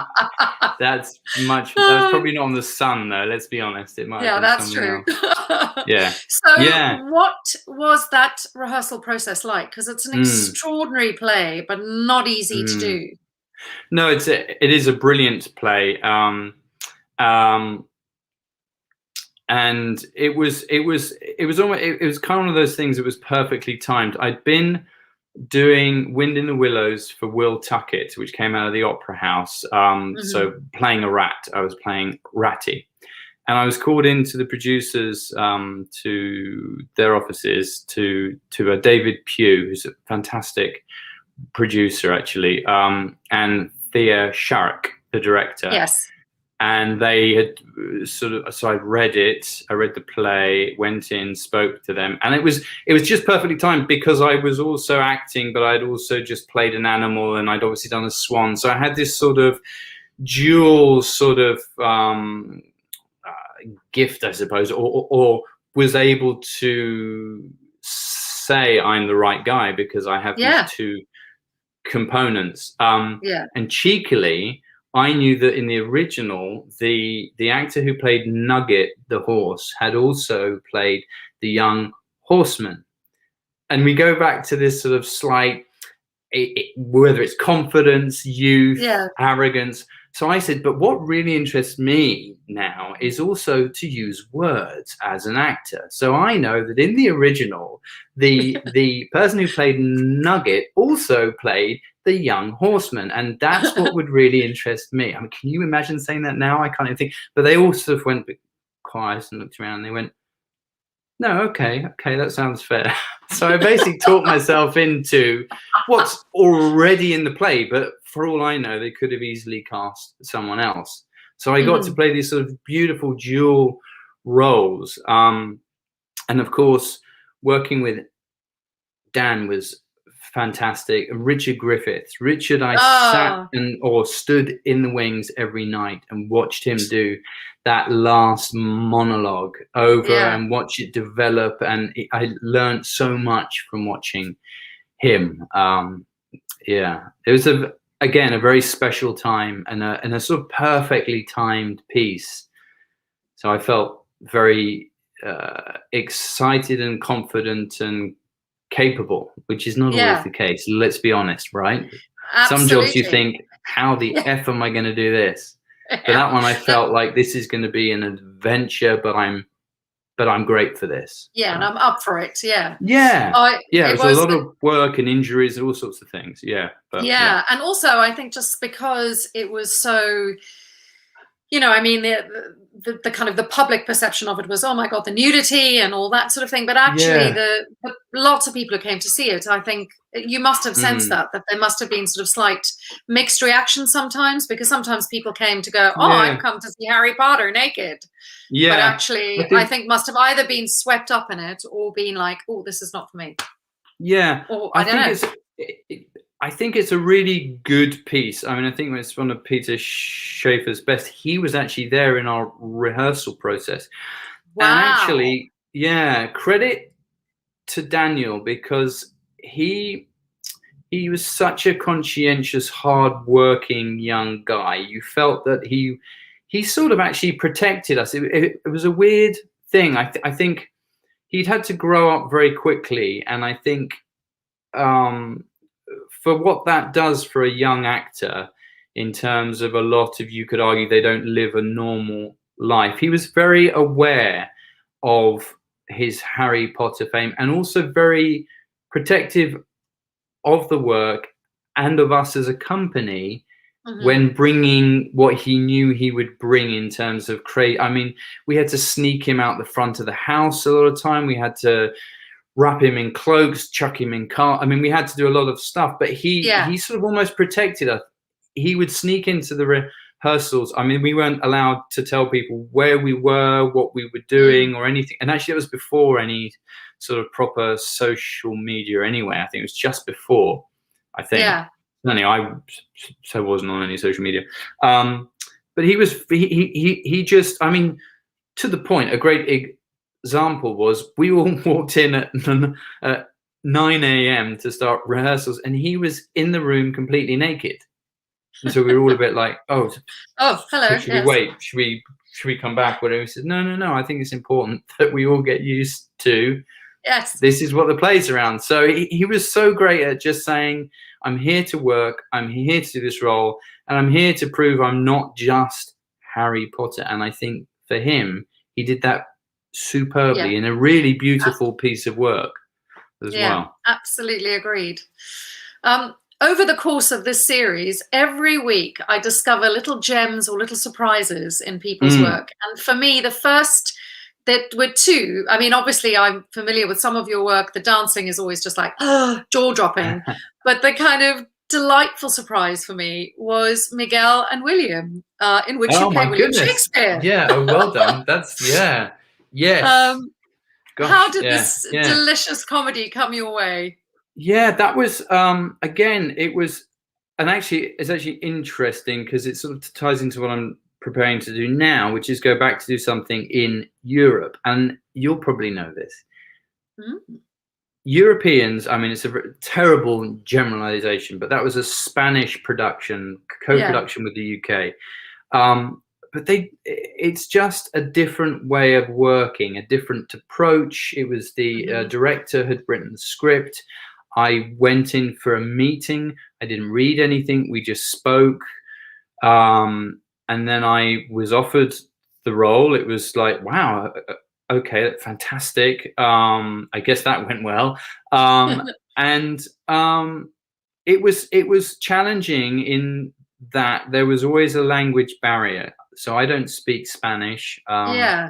That's probably not on the Sun, though. Let's be honest. It might. Yeah, that's true. So, what was that rehearsal process like? Because it's an extraordinary play, but not easy to do. No, it is a brilliant play. and it was kind of one of those things that was perfectly timed. I'd been doing Wind in the Willows for Will Tuckett, which came out of the Opera House. So playing a rat, I was playing Ratty. And I was called into the producers, to their offices, to David Pugh, who's a fantastic producer, actually, and Thea Sharrock, the director. Yes. And they had so I read the play, went in, spoke to them, and it was just perfectly timed because I was also acting, but I'd also just played an animal, and I'd obviously done a swan. So I had this sort of dual sort of gift, I suppose, or was able to say I'm the right guy because I have these two components. And cheekily, I knew that in the original, the actor who played Nugget, the horse, had also played the young horseman. And we go back to this sort of slight, whether it's confidence, youth, arrogance. So I said, but what really interests me now is also to use words as an actor. So I know that in the original, the person who played Nugget also played the young horseman, and that's what would really interest me. I mean, can you imagine saying that now? I can't even think. But they all sort of went quiet and looked around and they went, no, okay, that sounds fair. So I basically talked myself into what's already in the play, but for all I know, they could have easily cast someone else. So I got to play these sort of beautiful dual roles. And of course, working with Dan was fantastic. And Richard Griffiths. I sat or stood in the wings every night and watched him do that last monologue over and watch it develop. And I learned so much from watching him. It was again a very special time and a sort of perfectly timed piece. So I felt very excited and confident and capable, which is not always the case. Let's be honest, right? Absolutely. Some jobs you think, how the F am I going to do this? But that one I felt like this is going to be an adventure, but I'm great for this. Yeah, and I'm up for it. Yeah. Yeah. It was a lot of work and injuries and all sorts of things. Yeah. But, and also I think just because it was so, you know, I mean, the kind of the public perception of it was, oh my God, the nudity and all that sort of thing. But actually, the lots of people who came to see it, I think you must have sensed that there must have been sort of slight mixed reactions sometimes, because sometimes people came to go, oh, I've come to see Harry Potter naked. Yeah. But actually, I think must have either been swept up in it or been like, oh, this is not for me. Yeah. Or I don't know. I think it's a really good piece. I mean, I think it's one of Peter Shaffer's best. He was actually there in our rehearsal process. Wow. And actually, credit to Daniel, because he was such a conscientious, hard-working young guy. You felt that he sort of actually protected us. It was a weird thing. I think he'd had to grow up very quickly, and I think for what that does for a young actor, in terms of a lot of, you could argue, they don't live a normal life. He was very aware of his Harry Potter fame and also very protective of the work and of us as a company when bringing what he knew he would bring in terms of I mean, we had to sneak him out the front of the house a lot of time. We had to wrap him in cloaks, chuck him in car. I mean, we had to do a lot of stuff, but he sort of almost protected us. He would sneak into the rehearsals. I mean, we weren't allowed to tell people where we were, what we were doing or anything. And actually, it was before any sort of proper social media anyway. I think it was just before, I think. Yeah. Anyway, I wasn't on any social media. But he just, I mean, to the point, a great example was we all walked in at 9 a.m. to start rehearsals, and he was in the room completely naked. And so we were all a bit like, oh, hello. Should we wait? Should we come back? Whatever. He said, no. I think it's important that we all get used to. Yes. This is what the play's around. So he was so great at just saying, I'm here to work. I'm here to do this role, and I'm here to prove I'm not just Harry Potter. And I think for him, he did that superbly in a really beautiful piece of work as well. Absolutely agreed. Over the course of this series, every week I discover little gems or little surprises in people's work. And for me, the first that were two, I mean, obviously I'm familiar with some of your work. The dancing is always just like, jaw-dropping. But the kind of delightful surprise for me was Miguel and William, in which you play William Shakespeare. Yeah, oh, well done. That's, yes. Gosh, how did this delicious comedy come your way? Yeah, that was, again, it was, and actually, it's actually interesting because it sort of ties into what I'm preparing to do now, which is go back to do something in Europe. And you'll probably know this. Europeans, I mean, it's a terrible generalization, but that was a Spanish production, co-production with the UK. But it's just a different way of working, a different approach. It was the director had written the script. I went in for a meeting. I didn't read anything. We just spoke. And then I was offered the role. It was like, wow, okay, fantastic. I guess that went well. And it was challenging in that there was always a language barrier. So I don't speak Spanish. And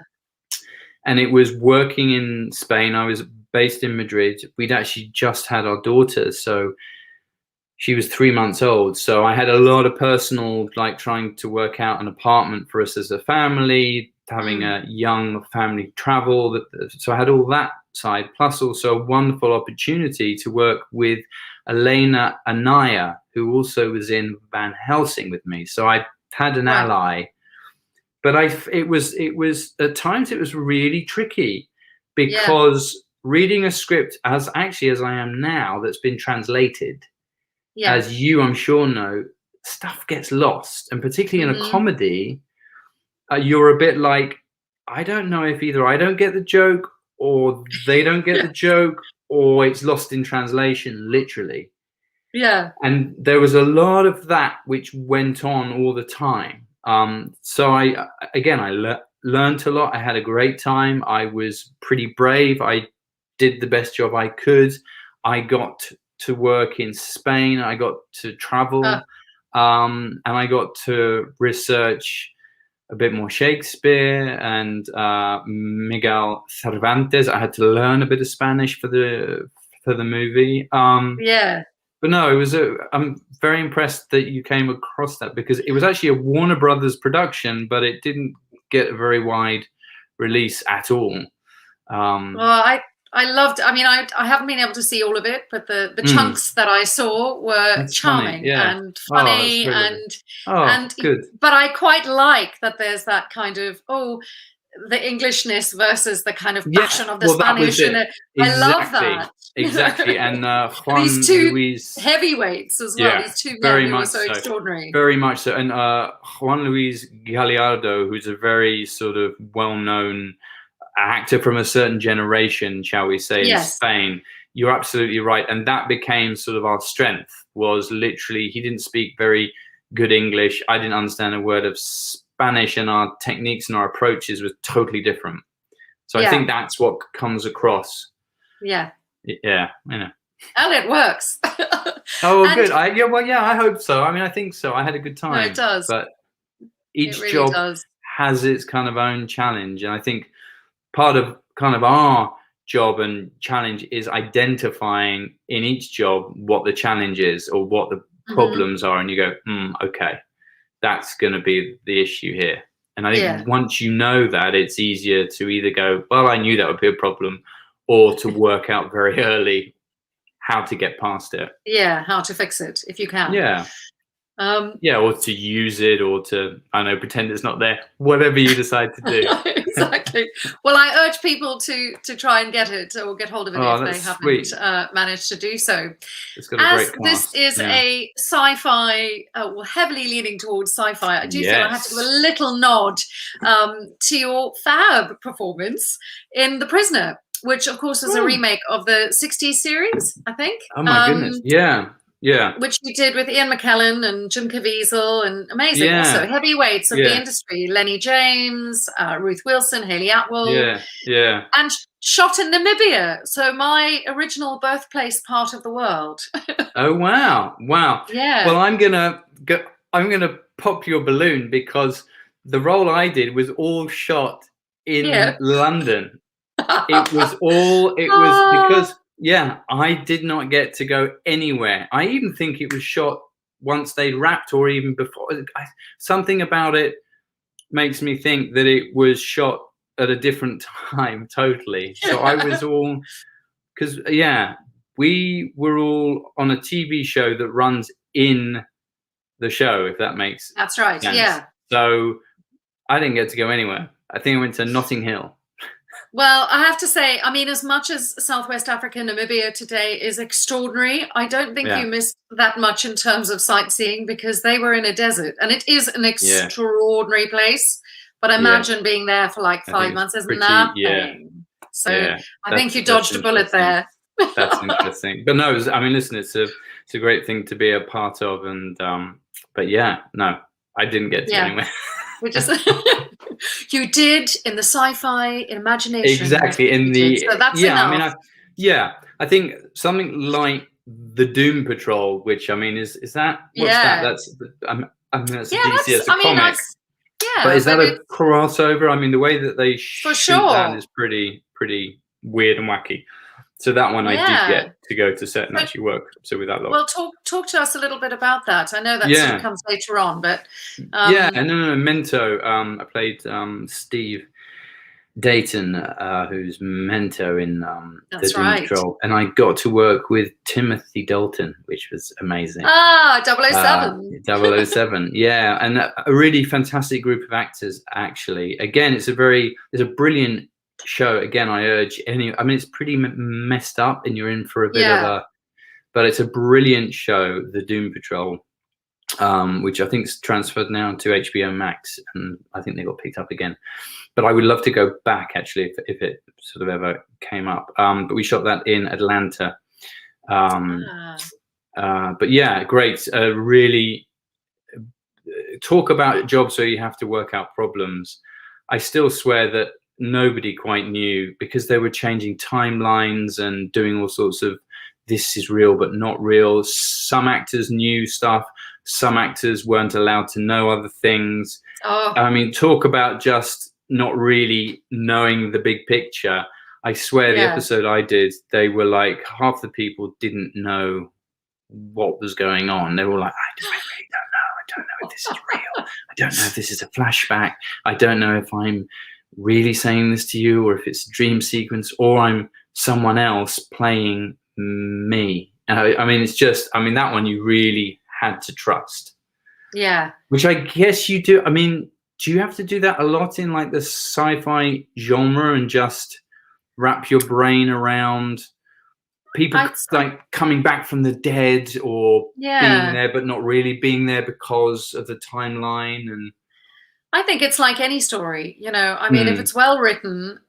it was working in Spain. I was based in Madrid. We'd actually just had our daughter, so she was 3 months old. So I had a lot of personal, like trying to work out an apartment for us as a family, having a young family travel. So I had all that side, plus also a wonderful opportunity to work with Elena Anaya, who also was in Van Helsing with me. So I had an ally. But it was at times it was really tricky because reading a script as I am now that's been translated, as you I'm sure know, stuff gets lost, and particularly in a comedy, you're a bit like, I don't know if either I don't get the joke or they don't get the joke or it's lost in translation, literally. And there was a lot of that which went on all the time. So I learned a lot. I had a great time. I was pretty brave. I did the best job I could. I got to work in Spain. I got to travel, and I got to research a bit more Shakespeare and Miguel Cervantes. I had to learn a bit of Spanish for the movie. But no, it was I'm very impressed that you came across that, because it was actually a Warner Brothers production, but it didn't get a very wide release at all. Well, I loved, I mean, I haven't been able to see all of it, but the chunks that I saw were charming and funny and good. But I quite like that there's that kind of, the Englishness versus the kind of passion of the Spanish. And I love that. Exactly. And Juan these two Luis, heavyweights as well. These two men who were so extraordinary. Very much so. And Juan Luis Gallardo, who's a very sort of well-known actor from a certain generation, shall we say, in Spain. You're absolutely right. And that became sort of our strength, was literally, he didn't speak very good English. I didn't understand a word of Spanish, and our techniques and our approaches were totally different. So I think that's what comes across. Yeah, you know. And it works. Good. I hope so. I mean, I think so. I had a good time. No, it does. But each job has its kind of own challenge. And I think part of kind of our job and challenge is identifying in each job what the challenge is or what the problems are. And you go, okay, that's going to be the issue here. And I think once you know that, it's easier to either go, well, I knew that would be a problem, or to work out very early how to get past it. Yeah, how to fix it if you can. Or to use it, or to, I don't know, pretend it's not there. Whatever you decide to do. Exactly. Well, I urge people to try and get it or get hold of it if they haven't managed to do so. It's got a great cast. This is a sci-fi, heavily leaning towards sci-fi. I do feel I have to give a little nod to your fab performance in The Prisoner, which of course was a remake of the 60s series, I think. Oh my goodness. Yeah. Yeah. which we did with Ian McKellen and Jim Caviezel, and amazing. Yeah. Also, heavyweights of the Yeah. industry: Lenny James, Ruth Wilson, Haley Atwell. Yeah. Yeah. And shot in Namibia, so my original birthplace part of the world. Oh wow! Wow. Yeah. Well, I'm gonna pop your balloon, because the role I did was all shot in London. It was because I did not get to go anywhere. I even think it was shot once they'd wrapped, or even before. Something about it makes me think that it was shot at a different time totally. So I was all, because we were all on a TV show that runs in the show, if that makes That's right. sense. Yeah. So I didn't get to go anywhere. I think I went to Notting Hill. Well, I have to say, I mean, as much as Southwest Africa, Namibia today is extraordinary, I don't think you missed that much in terms of sightseeing, because they were in a desert, and it is an extraordinary place. But imagine being there for like 5 months is nothing. So I think you dodged a bullet there. That's interesting. But no, I mean, listen, it's a great thing to be a part of, and but no, I didn't get to anywhere. Which is you did in the sci-fi imagination. Exactly, in the so that's enough. I mean, I think something like the Doom Patrol, which I mean, is that what's that? That's I mean, that's DC, it's a comic. But is that a crossover? I mean, the way that they shoot that is pretty weird and wacky. So that one I did get to go to set and actually work. So with that lot. Well, talk to us a little bit about that. I know that sort of comes later on, but Mento. I played Steve Dayton, who's Mento in the Doom Patrol, and I got to work with Timothy Dalton, which was amazing. 007. 007, yeah, and a really fantastic group of actors. Actually, again, it's a brilliant show. Again, I urge I mean, it's pretty messed up, and you're in for a bit of but it's a brilliant show, the Doom Patrol, which I think is transferred now to HBO Max, and I think they got picked up again. But I would love to go back, actually, if it sort of ever came up. But we shot that in Atlanta. But yeah, great. Really talk about jobs where you have to work out problems. I still swear that nobody quite knew, because they were changing timelines and doing all sorts of, this is real but not real. Some actors knew stuff. Some actors weren't allowed to know other things. I mean, talk about just not really knowing the big picture. I swear the episode I did, they were like, half the people didn't know what was going on. They were like, I really don't know. I don't know if this is real. I don't know if this is a flashback. I don't know if I'm really saying this to you, or if it's a dream sequence, or I'm someone else playing me. I mean, it's just, I mean, that one you really had to trust. Yeah. Which I guess you do. I mean, do you have to do that a lot in like the sci-fi genre, and just wrap your brain around people like coming back from the dead, or being there but not really being there because of the timeline? And I think it's like any story, you know. I mean, if it's well written,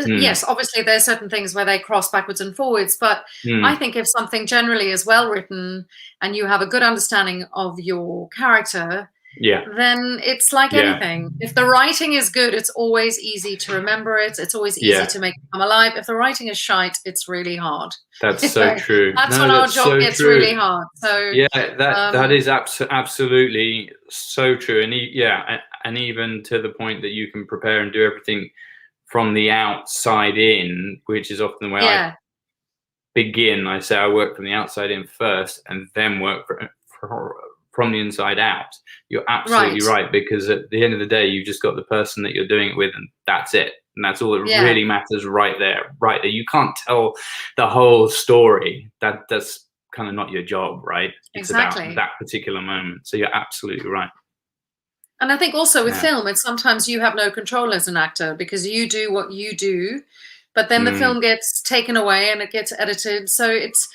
yes, obviously there's certain things where they cross backwards and forwards, but I think if something generally is well written and you have a good understanding of your character, then it's like anything. If the writing is good, it's always easy to remember it. It's always easy to make it come alive. If the writing is shite, it's really hard. That's so true. That's when our job gets really hard. So yeah, that is absolutely so true. And and even to the point that you can prepare and do everything from the outside in, which is often the way I begin. I say I work from the outside in first, and then work from the inside out. You're absolutely right, because at the end of the day, you've just got the person that you're doing it with, and that's it. And that's all that really matters right there. You can't tell the whole story. That's kind of not your job, right? It's about that particular moment. So you're absolutely right. And I think also with film, it's sometimes you have no control as an actor, because you do what you do, but then the film gets taken away and it gets edited. So it's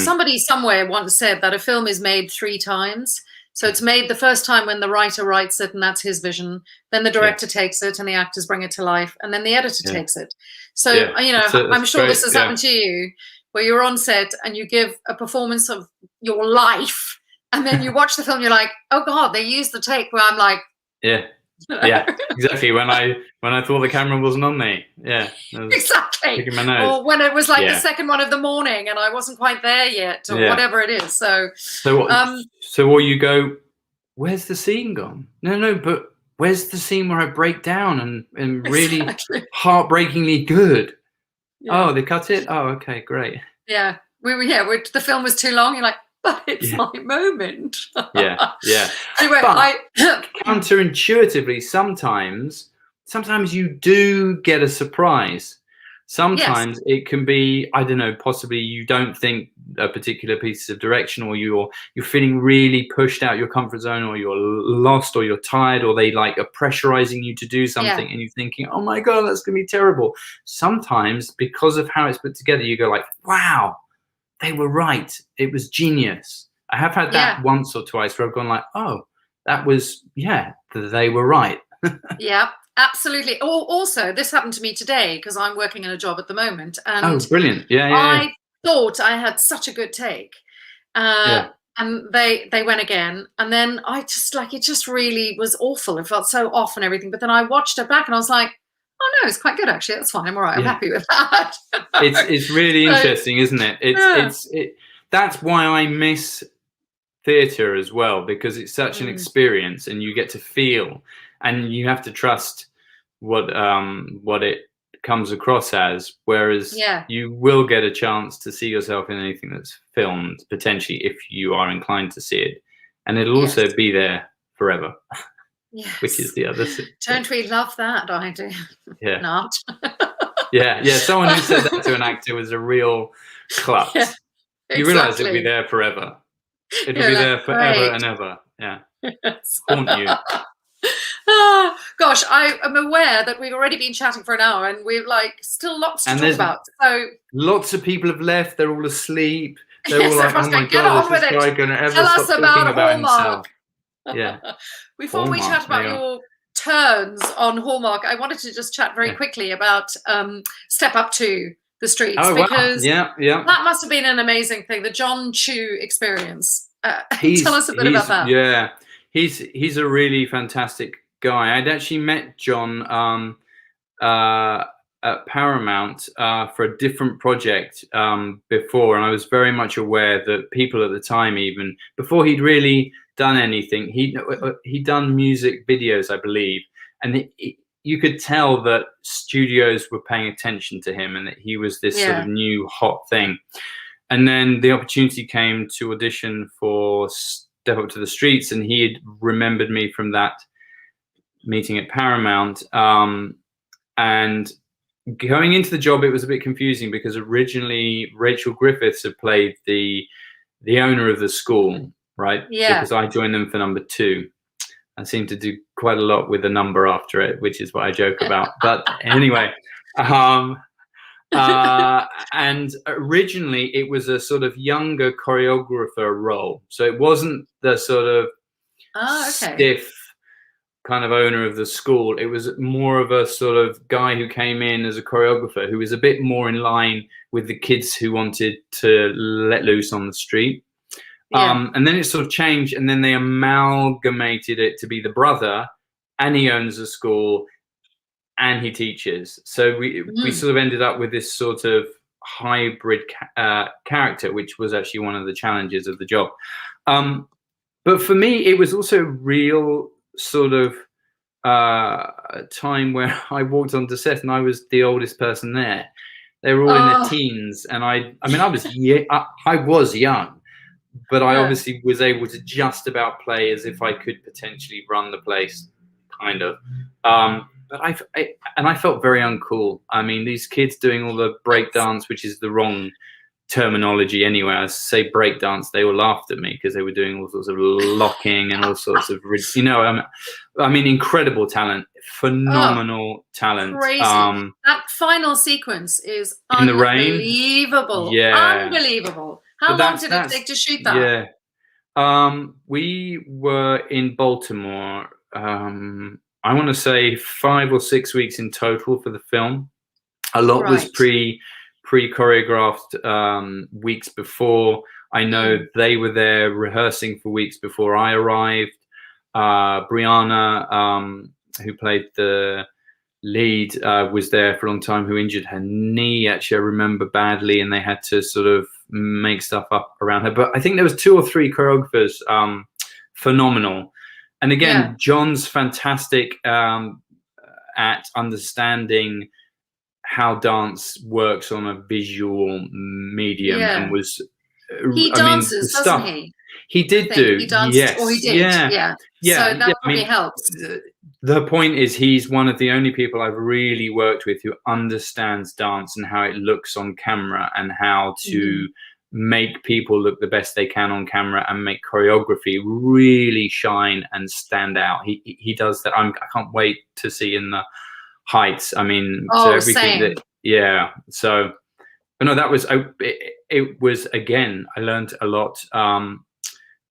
somebody somewhere once said that a film is made 3 times. So it's made the first time when the writer writes it, and that's his vision. Then the director takes it, and the actors bring it to life, and then the editor takes it. So you know, I'm sure this has happened to you, where you're on set and you give a performance of your life, and then you watch the film, you're like, oh God, they used the take where I'm like, yeah, yeah, exactly. When I thought the camera wasn't on me, yeah, exactly. picking my nose. Or when it was like the second one of the morning and I wasn't quite there yet, or whatever it is. So or you go, where's the scene gone? No, but where's the scene where I break down and really heartbreakingly good? Yeah. Oh, they cut it? Oh, okay, great. Yeah. The film was too long. You're like, but it's my moment. Yeah. Anyway, counterintuitively, sometimes you do get a surprise. Sometimes it can be, I don't know, possibly you don't think a particular piece of direction, or you're feeling really pushed out your comfort zone, or you're lost, or you're tired, or they like are pressurizing you to do something and you're thinking, oh my God, that's gonna be terrible. Sometimes because of how it's put together, you go like, wow, they were right. It was genius. I have had that once or twice where I've gone like, oh, that was, they were right. Yeah. Absolutely. Also, this happened to me today because I'm working in a job at the moment, and oh, brilliant! Yeah. I thought I had such a good take, and they went again, and then I just it just really was awful. It felt so off and everything. But then I watched it back, and I was like, oh no, it's quite good actually. That's fine. I'm all right. I'm happy with that. It's really interesting, isn't it? That's why I miss theatre as well, because it's such an experience, and you get to feel. And you have to trust what it comes across as, whereas you will get a chance to see yourself in anything that's filmed, potentially, if you are inclined to see it. And it'll also be there forever, which is the other thing. Don't we love that idea? Yeah. Not. yeah. Someone who said that to an actor was a real klutz. Yeah, exactly. You realise it'll be there forever. It'll be there forever and ever. Yeah. Yes. Haunt you. Oh, gosh, I am aware that we've already been chatting for an hour, and we've still lots to talk about. So lots of people have left. They're all asleep. They're all like, "Oh my God, is this guy going to ever stop talking about himself?" Yeah. Before we chat about your turns on Hallmark, I wanted to just chat very quickly about Step Up to the Streets, because that must have been an amazing thing. The John Chu experience. Tell us a bit about that. Yeah. He's a really fantastic guy. I'd actually met John at Paramount for a different project before, and I was very much aware that people at the time, even before he'd really done anything, he'd done music videos, I believe, and you could tell that studios were paying attention to him, and that he was this sort of new hot thing. And then the opportunity came to audition for Step Up to the Streets, and he had remembered me from that meeting at Paramount. And going into the job, it was a bit confusing because originally Rachel Griffiths had played the owner of the school, right? Yeah. Because I joined them for number 2. I seem to do quite a lot with a number after it, which is what I joke about. But anyway, and originally it was a sort of younger choreographer role, so it wasn't the sort of stiff kind of owner of the school. It was more of a sort of guy who came in as a choreographer who was a bit more in line with the kids who wanted to let loose on the street. And then it sort of changed, and then they amalgamated it to be the brother, and he owns the school and he teaches. So we sort of ended up with this sort of hybrid character, which was actually one of the challenges of the job. But for me, it was also a real sort of time where I walked onto set and I was the oldest person there. They were all in their teens, and I was young, but I obviously was able to just about play as if I could potentially run the place, kind of. But I felt very uncool. I mean, these kids doing all the breakdance, which is the wrong terminology anyway. I say breakdance, they all laughed at me because they were doing all sorts of locking and all sorts of, I mean, incredible talent, phenomenal talent. Crazy. That final sequence is unbelievable. Unbelievable. How long did it take to shoot that? We were in Baltimore. I want to say 5 or 6 weeks in total for the film. A lot was pre-choreographed weeks before. I know they were there rehearsing for weeks before I arrived. Brianna, who played the lead, was there for a long time, who injured her knee, actually, I remember badly, and they had to sort of make stuff up around her. But I think there was 2 or 3 choreographers, phenomenal. And again, John's fantastic at understanding how dance works on a visual medium, and was he dances, doesn't he? He did do. He danced, yes. or he did. Yeah. So that probably helps. The point is, he's one of the only people I've really worked with who understands dance and how it looks on camera, and how to make people look the best they can on camera, and make choreography really shine and stand out. He does that. I can't wait to see in the Heights. I mean, so everything that, so, but no, that was, it was, again, I learned a lot.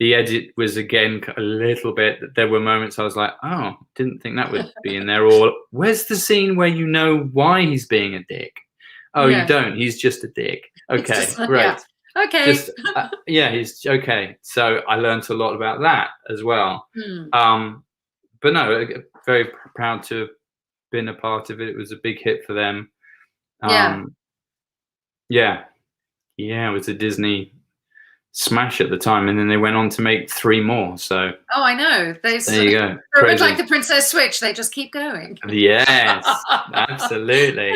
The edit was, again, a little bit, there were moments I was like, oh, didn't think that would be in there. Or where's the scene where you know why he's being a dick? Oh, you don't, he's just a dick. Okay, great. Okay. He's okay. So I learned a lot about that as well. But no, very proud to have been a part of it. It was a big hit for them. It was a Disney smash at the time, and then they went on to make 3 more. So I know. There you go. A bit like the Princess Switch, they just keep going. Yes, absolutely.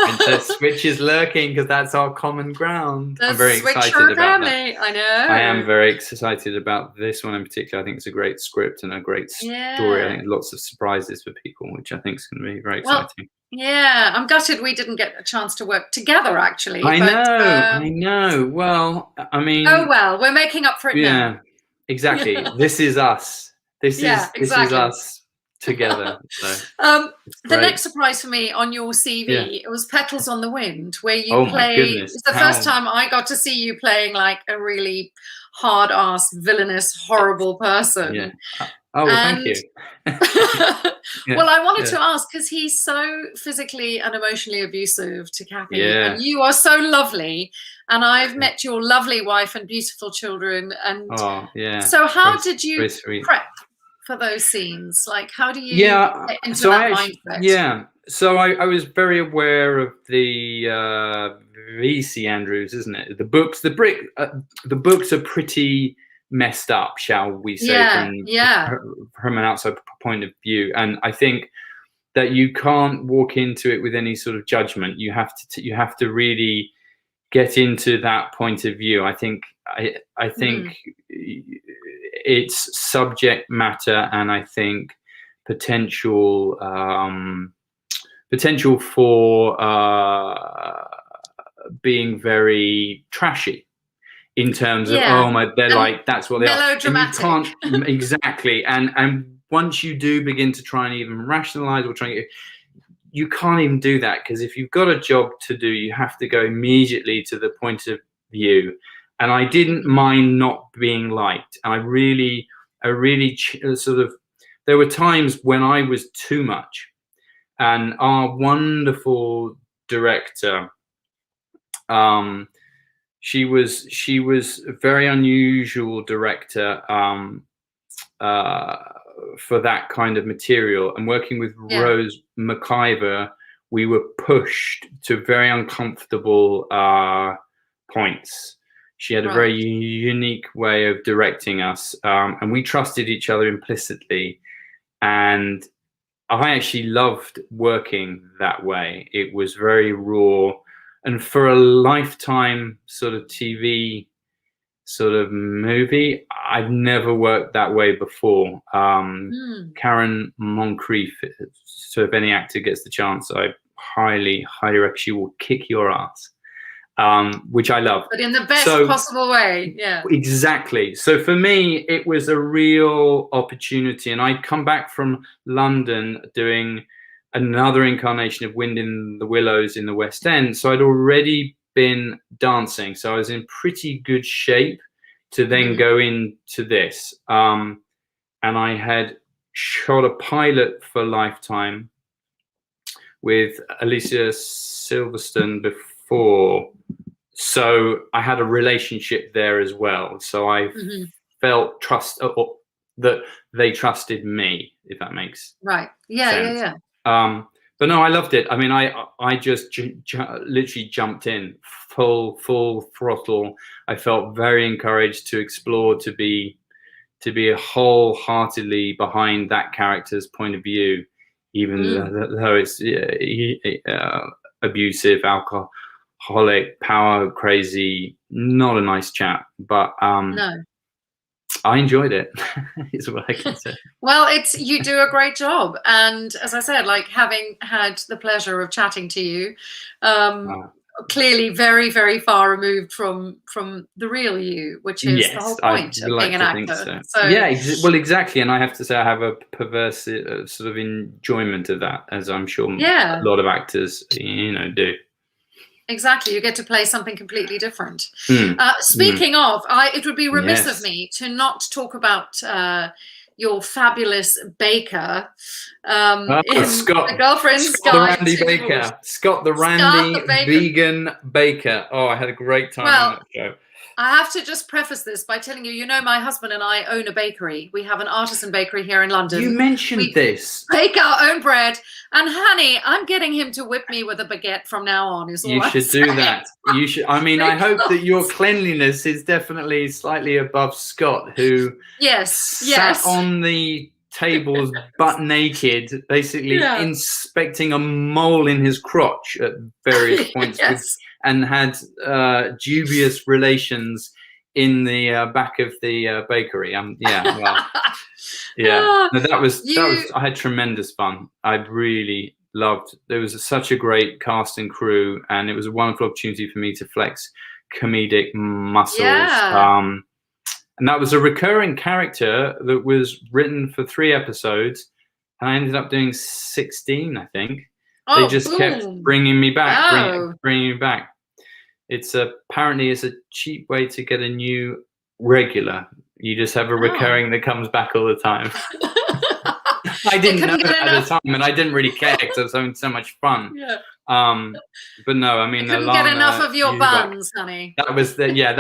Princess Switch is lurking, because that's our common ground. I'm very excited about that. I know. I am very excited about this one in particular. I think it's a great script and a great story. I think lots of surprises for people, which I think is going to be very exciting. Yeah, I'm gutted we didn't get a chance to work together, actually. I know. Well, I mean... Oh, well, we're making up for it now. Yeah, exactly. This is us. This is us together. So, the next surprise for me on your CV, it was Petals on the Wind, where you play... It's the first time I got to see you playing like a really hard-ass, villainous, horrible person. Yeah. Oh, well, thank you. Well, I wanted to ask, because he's so physically and emotionally abusive to Kathy, and you are so lovely, and I've met your lovely wife and beautiful children, and so how did you prep for those scenes? Like, how do you get into that mindset? So I was very aware of the VC Andrews, isn't it? The books, the books are pretty messed up, shall we say, from an outside point of view. And I think that you can't walk into it with any sort of judgment. You have to really get into that point of view. I think it's subject matter, and I think potential for being very trashy. In terms of they're like, that's what they are. Melodramatic. And you can't exactly. And once you do begin to try and even rationalize or you can't even do that, because if you've got a job to do, you have to go immediately to the point of view. And I didn't mind not being liked. And I really sort of, there were times when I was too much. And our wonderful director, she was a very unusual director for that kind of material. And working with Rose McIver, we were pushed to very uncomfortable points. She had a very unique way of directing us, and we trusted each other implicitly. And I actually loved working that way. It was very raw. And for a Lifetime sort of TV sort of movie, I've never worked that way before. Karen Moncrief, so if any actor gets the chance, I highly recommend. She will kick your ass, which I love. But in the best possible way, Exactly. So for me, it was a real opportunity. And I'd come back from London doing another incarnation of Wind in the Willows in the West End. So I'd already been dancing. So I was in pretty good shape to then go into this. And I had shot a pilot for Lifetime with Alicia Silverstone before, so I had a relationship there as well. So I felt that they trusted me, if that makes Right. sense. Yeah. But no, I loved it. I mean, I just literally jumped in full throttle. I felt very encouraged to explore, to be wholeheartedly behind that character's point of view, even though it's abusive, alcoholic, power crazy, not a nice chap. But No. I enjoyed it. Is what I can say. Well, you do a great job, and as I said, like, having had the pleasure of chatting to you, clearly very, very far removed from the real you, which is the whole point of being an actor. So yeah, well, exactly. And I have to say, I have a perverse sort of enjoyment of that, as I'm sure a lot of actors, do. Exactly, you get to play something completely different. Speaking of, it would be remiss of me to not talk about your fabulous baker, Scott, the Girlfriend's Scott the Guide Randy to Baker, Divorce. Scott the Randy vegan baker. Oh, I had a great time on that show. I have to just preface this by telling you, my husband and I own a bakery. We have an artisan bakery here in London. You mentioned this. Bake our own bread. And honey, I'm getting him to whip me with a baguette from now on. You should do that. You should. I mean, I hope that your cleanliness is definitely slightly above Scott, who sat on the tables butt naked, basically inspecting a mole in his crotch at various points, and had dubious relations in the back of the bakery. No, that was. I had tremendous fun. I really loved. There was such a great cast and crew, and it was a wonderful opportunity for me to flex comedic muscles. And that was a recurring character that was written for 3 episodes, and I ended up doing 16, I think. They just kept bringing me back, bringing me back. Apparently it's a cheap way to get a new regular. You just have a recurring that comes back all the time. I didn't know that at the time, and I didn't really care because I was having so much fun. But no, I mean, couldn't get enough of your buns, honey. That was it. Yeah,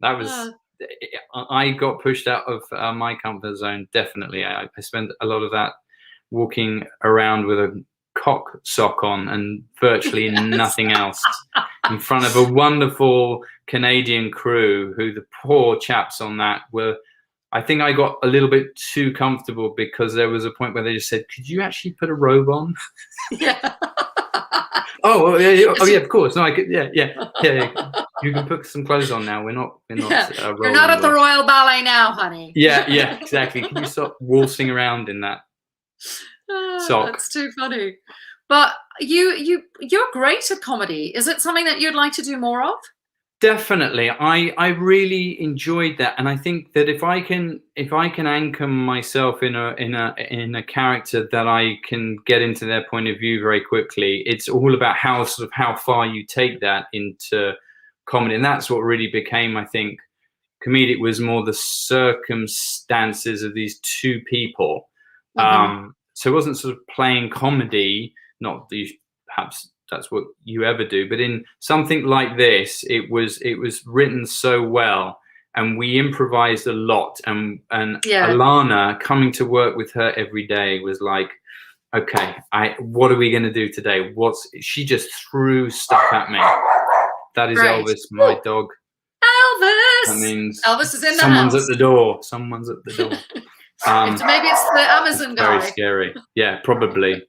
that was. I got pushed out of my comfort zone. Definitely, I spent a lot of that walking around with a cock sock on and virtually nothing else, in front of a wonderful Canadian crew who, the poor chaps on that, were. I think I got a little bit too comfortable because there was a point where they just said, "Could you actually put a robe on?" Oh yeah, of course. No, I could. Yeah. You can put some clothes on now. We're not. You're not at the Royal Ballet now, honey. Yeah, exactly. Can you stop waltzing around in that sock? That's too funny. But you're great at comedy. Is it something that you'd like to do more of? Definitely. I really enjoyed that, and I think that if I can anchor myself in a character that I can get into their point of view very quickly, it's all about how far you take that into comedy. And that's what really became, I think, Comedic was more the circumstances of these 2 people. So it wasn't sort of playing comedy, not that perhaps that's what you ever do, but in something like this, it was written so well, and we improvised a lot, and Alana, coming to work with her every day, was like, okay, what are we going to do today? She just threw stuff at me. That is Elvis, my dog. Elvis! That means Elvis is in the house. Someone's at the door. Maybe it's the Amazon guy. Very scary. Yeah, probably.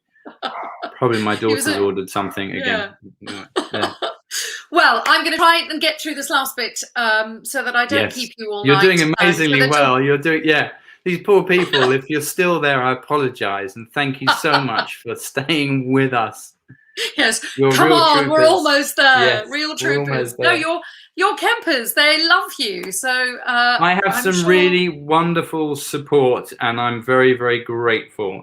Probably my daughter's ordered something again. Yeah. Well, I'm going to try and get through this last bit so that I don't keep you all night. You're doing amazingly well. You're doing, these poor people, if you're still there, I apologize. And thank you so much for staying with us. Yes. Come on, troopers. We're almost there. Yes, real troopers. No, you're Kempers. They love you. So I have some really wonderful support, and I'm very, very grateful.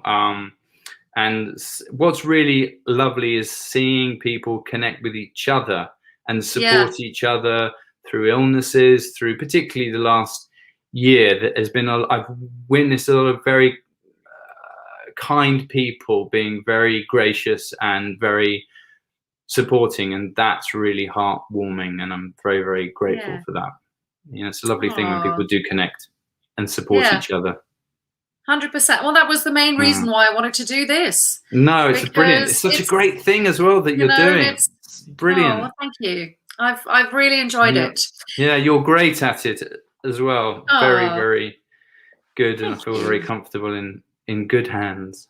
And what's really lovely is seeing people connect with each other and support each other through illnesses, through particularly the last year. That has been I've witnessed a lot of very kind people being very gracious and very supporting, and that's really heartwarming, and I'm very, very grateful for that. You know, it's a lovely thing when people do connect and support each other. 100%. Well, that was the main reason why I wanted to do this. No, it's brilliant. It's such a great thing as well that you're doing. It's brilliant. Oh, well, thank you. I've really enjoyed it. Yeah, you're great at it as well. Very, very good, and I feel very comfortable in good hands.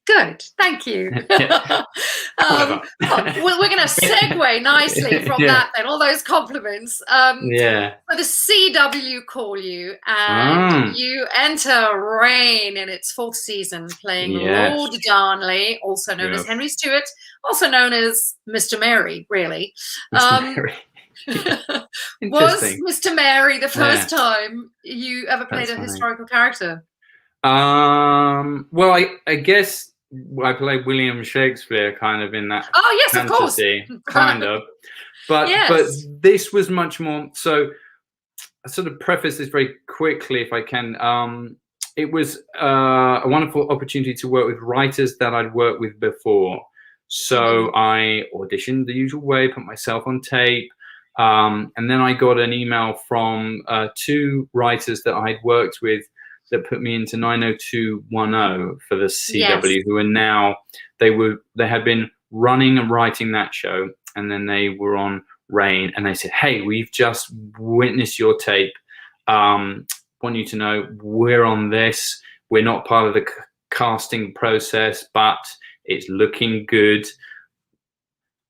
Good, thank you. Well, we're going to segue nicely from that then, all those compliments. So the CW call you, and you enter Reign in its 4th season, playing Lord Darnley, also known as Henry Stewart, also known as Mr. Mary, really. Mr. Mary. Was Mr. Mary the first time you ever played a historical character? Well, I guess I played William Shakespeare kind of in that fantasy, of course. kind of. But but this was much more. So I sort of preface this very quickly, if I can. It was a wonderful opportunity to work with writers that I'd worked with before. So I auditioned the usual way, put myself on tape. And then I got an email from 2 writers that I'd worked with that put me into 90210 for the CW, who are now, they had been running and writing that show, and then they were on Reign, and they said, hey, we've just witnessed your tape. Want you to know we're on this. We're not part of the casting process, but it's looking good.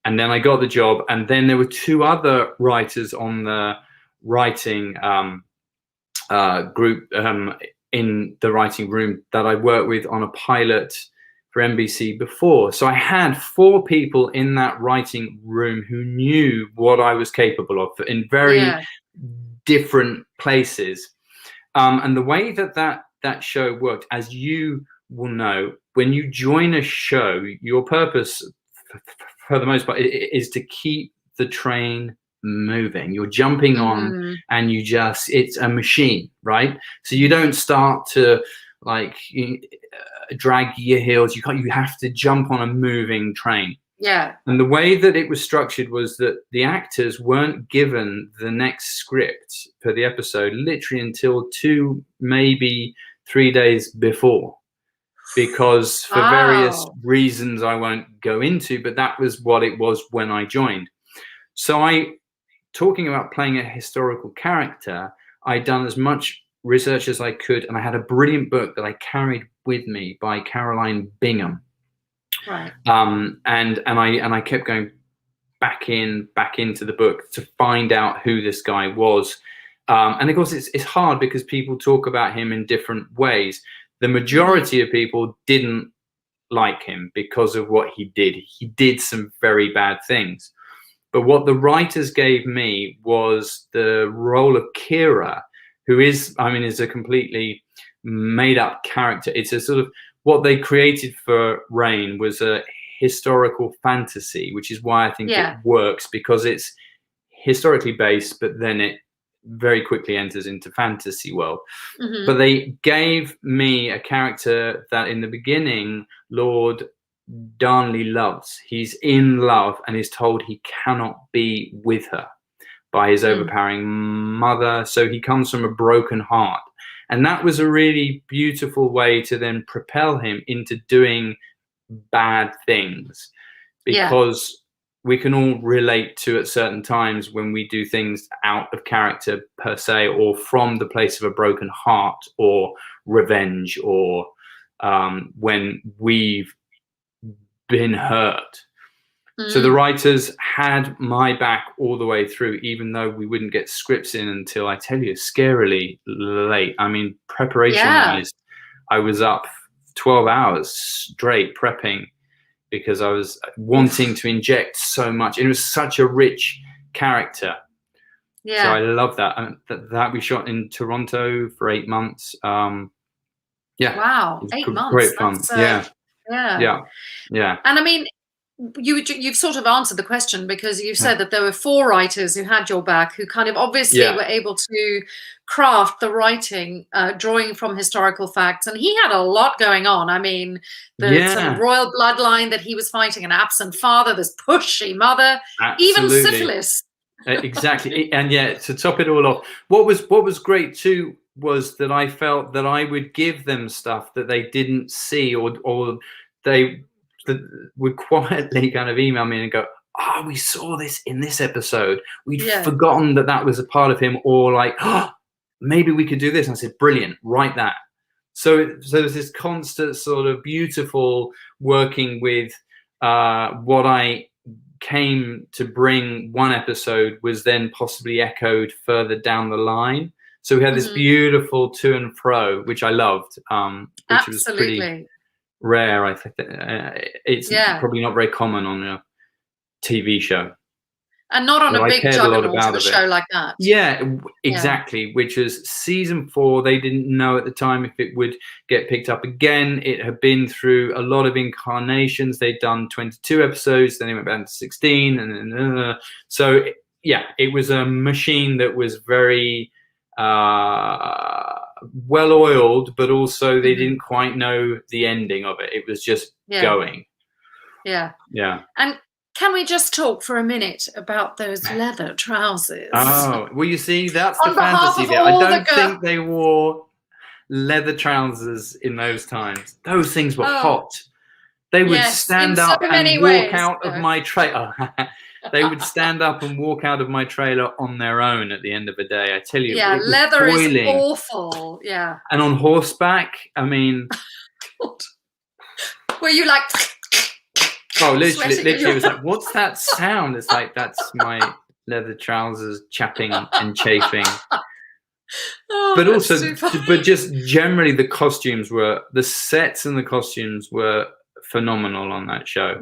And then I got the job, and then there were 2 other writers on the writing group in the writing room that I worked with on a pilot for NBC before. So I had 4 people in that writing room who knew what I was capable of in very different places. And the way that show worked, as you will know, when you join a show, your purpose, for the most part, is to keep the train moving. You're jumping on, and it's a machine, right? So you don't start to like drag your heels. You have to jump on a moving train. And the way that it was structured was that the actors weren't given the next script for the episode literally until 2, maybe 3 days before, because for various reasons I won't go into, but that was what it was when I joined. So talking about playing a historical character, I'd done as much research as I could, and I had a brilliant book that I carried with me by Caroline Bingham. Right. And I kept going back into the book to find out who this guy was. And of course it's hard because people talk about him in different ways. The majority of people didn't like him because of what he did. He did some very bad things. But what the writers gave me was the role of Kira, who is a completely made up character. It's a sort of, what they created for Reign was a historical fantasy, which is why I think it works, because it's historically based, but then it very quickly enters into fantasy world. But they gave me a character that in the beginning Lord Darnley loves. He's in love and is told he cannot be with her by his overpowering mother. So he comes from a broken heart. And that was a really beautiful way to then propel him into doing bad things, because we can all relate to at certain times when we do things out of character per se, or from the place of a broken heart or revenge, or when we've been hurt. So the writers had my back all the way through, even though we wouldn't get scripts in until, I tell you, scarily late. I mean, preparation wise, I was up 12 hours straight prepping, because I was wanting to inject so much. It was such a rich character. So I love that. And that we shot in Toronto for 8 months. Wow, 8 months. Great fun. Yeah. And I mean, you've sort of answered the question, because you said that there were 4 writers who had your back, who kind of obviously were able to craft the writing, drawing from historical facts. And he had a lot going on. I mean, the sort of royal bloodline that he was fighting, an absent father, this pushy mother, even syphilis. Exactly. And to top it all off, what was great too was that I felt that I would give them stuff that they didn't see, or they would quietly kind of email me and go, "Oh, we saw this in this episode. We'd forgotten that was a part of him," or like, "Oh, maybe we could do this." And I said, "Brilliant, write that." So there's this constant sort of beautiful working with what I came to bring one episode was then possibly echoed further down the line. So we had this beautiful to and fro, which I loved, which was pretty rare. I think it's probably not very common on a TV show, and not on a big juggernaut of a show like that. Exactly. Which is season 4. They didn't know at the time if it would get picked up again. It had been through a lot of incarnations. They'd done 22 episodes, then they went back to 16, and so it was a machine that was very well oiled, but also they didn't quite know the ending of it. It was just going. And can we just talk for a minute about those leather trousers? Oh, well, you see, that's the fantasy there. I don't think they wore leather trousers in those times. Those things were hot. They would stand up and walk out of my trailer. They would stand up and walk out of my trailer on their own at the end of the day. I tell you, leather is awful. Yeah. And on horseback, I mean, were you like? Oh, literally, it was like, what's that sound? It's like, that's my leather trousers chapping and chafing. But also, but just generally, the sets and the costumes were phenomenal on that show.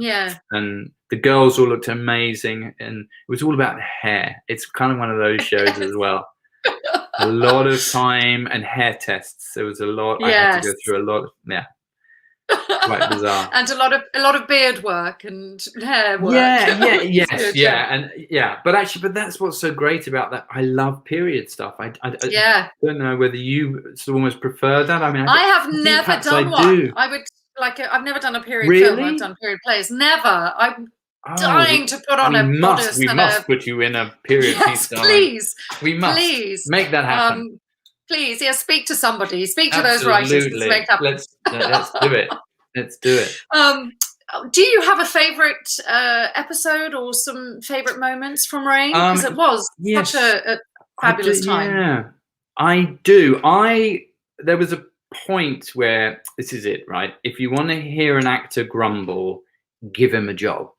And the girls all looked amazing, and it was all about the hair. It's kind of one of those shows as well. A lot of time and hair tests. There was a lot. I had to go through a lot. Quite bizarre. And a lot of beard work and hair work. But that's what's so great about that. I love period stuff. I don't know whether you almost prefer that. I mean, I have never done one. I would I've never done a period film. I've done period plays. Never. I'm dying to put on a bodice. We must put you in a period piece. Please. We must. Please make that happen. Please, speak to somebody. Speak to those writers. Let's do it. Let's do it. Do you have a favorite episode or some favorite moments from Reign? Because it was such a fabulous time. Yeah, I do. There was a point where this is it, right? If you want to hear an actor grumble, give him a job.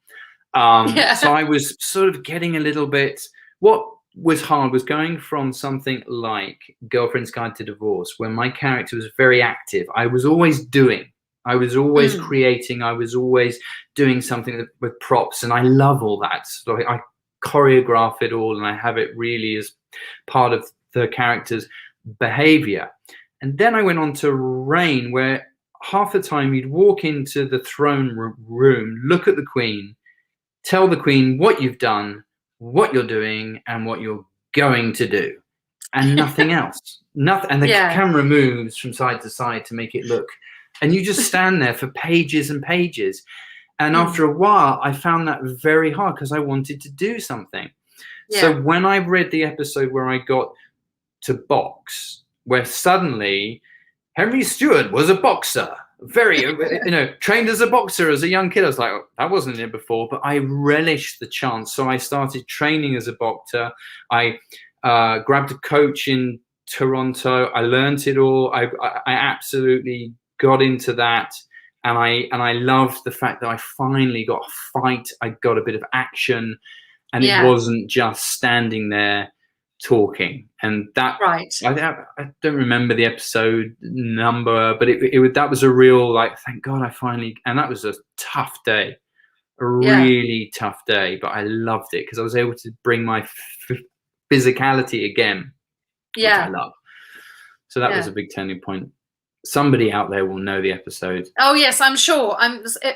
So I was sort of getting a little bit. What was hard was going from something like Girlfriend's Guide to Divorce, where my character was very active. I was always doing. I was always creating. I was always doing something with props, and I love all that. So I choreograph it all, and I have it really as part of the character's behavior. And then I went on to Reign, where half the time you'd walk into the throne room, look at the Queen, tell the Queen what you've done, what you're doing, and what you're going to do, and nothing else. Nothing. And the camera moves from side to side to make it look. And you just stand there for pages and pages. And after a while, I found that very hard because I wanted to do something. So when I read the episode where I got to box, where suddenly Henry Stewart was a boxer, very, trained as a boxer as a young kid. I was like, oh, that wasn't it before, but I relished the chance. So I started training as a boxer. I grabbed a coach in Toronto. I learned it all. I absolutely got into that, and I loved the fact that I finally got a fight. I got a bit of action, and it wasn't just standing there talking. And that I don't remember the episode number, but that was a real thank God I finally. And that was a tough day, a really tough day, but I loved it because I was able to bring my physicality again, which I love. So that was a big turning point. somebody out there will know the episode. Oh yes, I'm sure.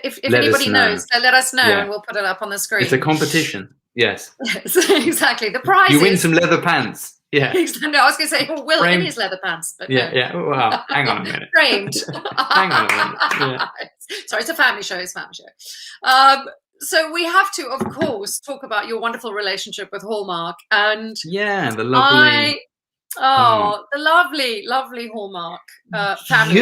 If anybody knows, let us know, and we'll put it up on the screen. It's a competition. Yes. Yes, exactly. The prize you win some leather pants. Yeah. No, I was going to say Will in his leather pants, but yeah. Well, hang on a minute. Framed. Hang on a minute. Yeah. Sorry, it's a family show. It's a family show. So we have to, of course, talk about your wonderful relationship with Hallmark, and the lovely. the lovely Hallmark family.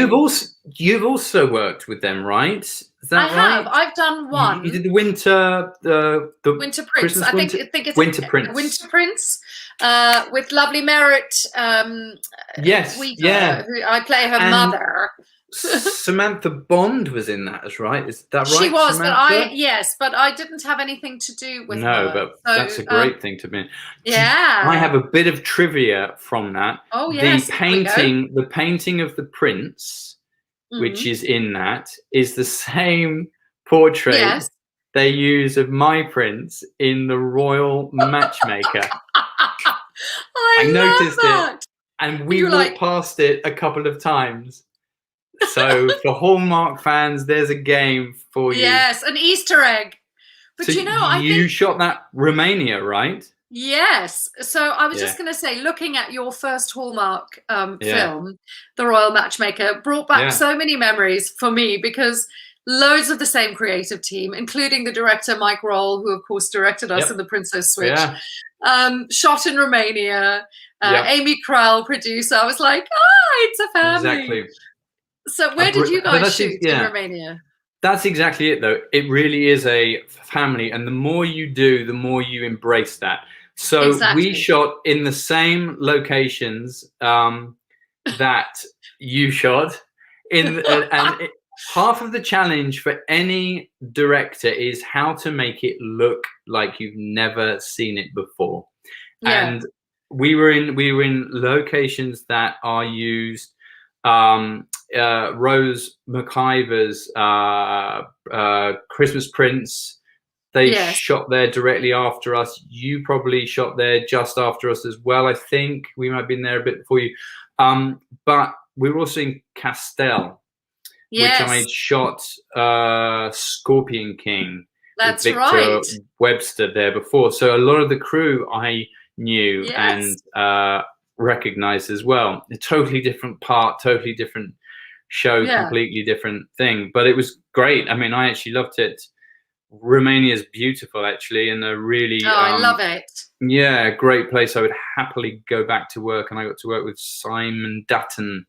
You've also worked with them, right? Is that right? I have. I've done one. You did the Winter the Winter Prince. Christmas I think it's Winter Prince. Winter Prince, with lovely Merritt. Yes. Weaver, who I play her mother. Samantha Bond was in that, right? Is that right? She was, Samantha? but I didn't have anything to do with her. No, but that's a great thing to be. Yeah. I have a bit of trivia from that. Oh yes. The painting of the prince, which is in that, is the same portrait they use of my prince in the Royal Matchmaker. I noticed it, and we walked past it a couple of times. So for Hallmark fans, there's a game for you. Yes, an Easter egg. But so I think shot that Romania, right? Yes. So I was just going to say, looking at your first Hallmark film, The Royal Matchmaker, brought back so many memories for me, because loads of the same creative team, including the director Mike Roll, who of course directed us in The Princess Switch, shot in Romania. Amy Krell, producer. I was like, it's a family. Exactly. So where did you guys shoot in Romania? That's exactly it, though. It really is a family, and the more you do, the more you embrace that. So we shot in the same locations that you shot in, and half of the challenge for any director is how to make it look like you've never seen it before. And we were in locations that are used. Rose McIver's Christmas Prince, they shot there directly after us. You probably shot there just after us as well. I think we might have been there a bit before you. But we were also in Castell, which I shot Scorpion King. That's Victor Webster there before. So a lot of the crew I knew and recognized as well. A totally different part, totally different show, completely different thing, but it was great. I mean, I actually loved it. Romania's beautiful, actually, and a really I love it. Yeah, great place. I would happily go back to work, and I got to work with Simon Dutton,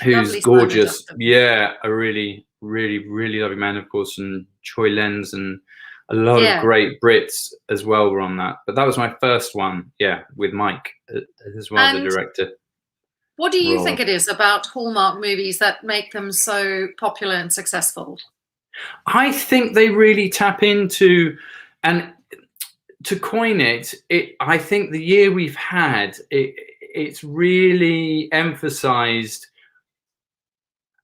who's gorgeous. A really lovely man, of course, and Choi Lenz, and a lot of great Brits as well were on that. But that was my first one, with Mike as well, the director. What do you think it is about Hallmark movies that make them so popular and successful? I think they really tap into, and to coin it, I think the year we've had, it's really emphasized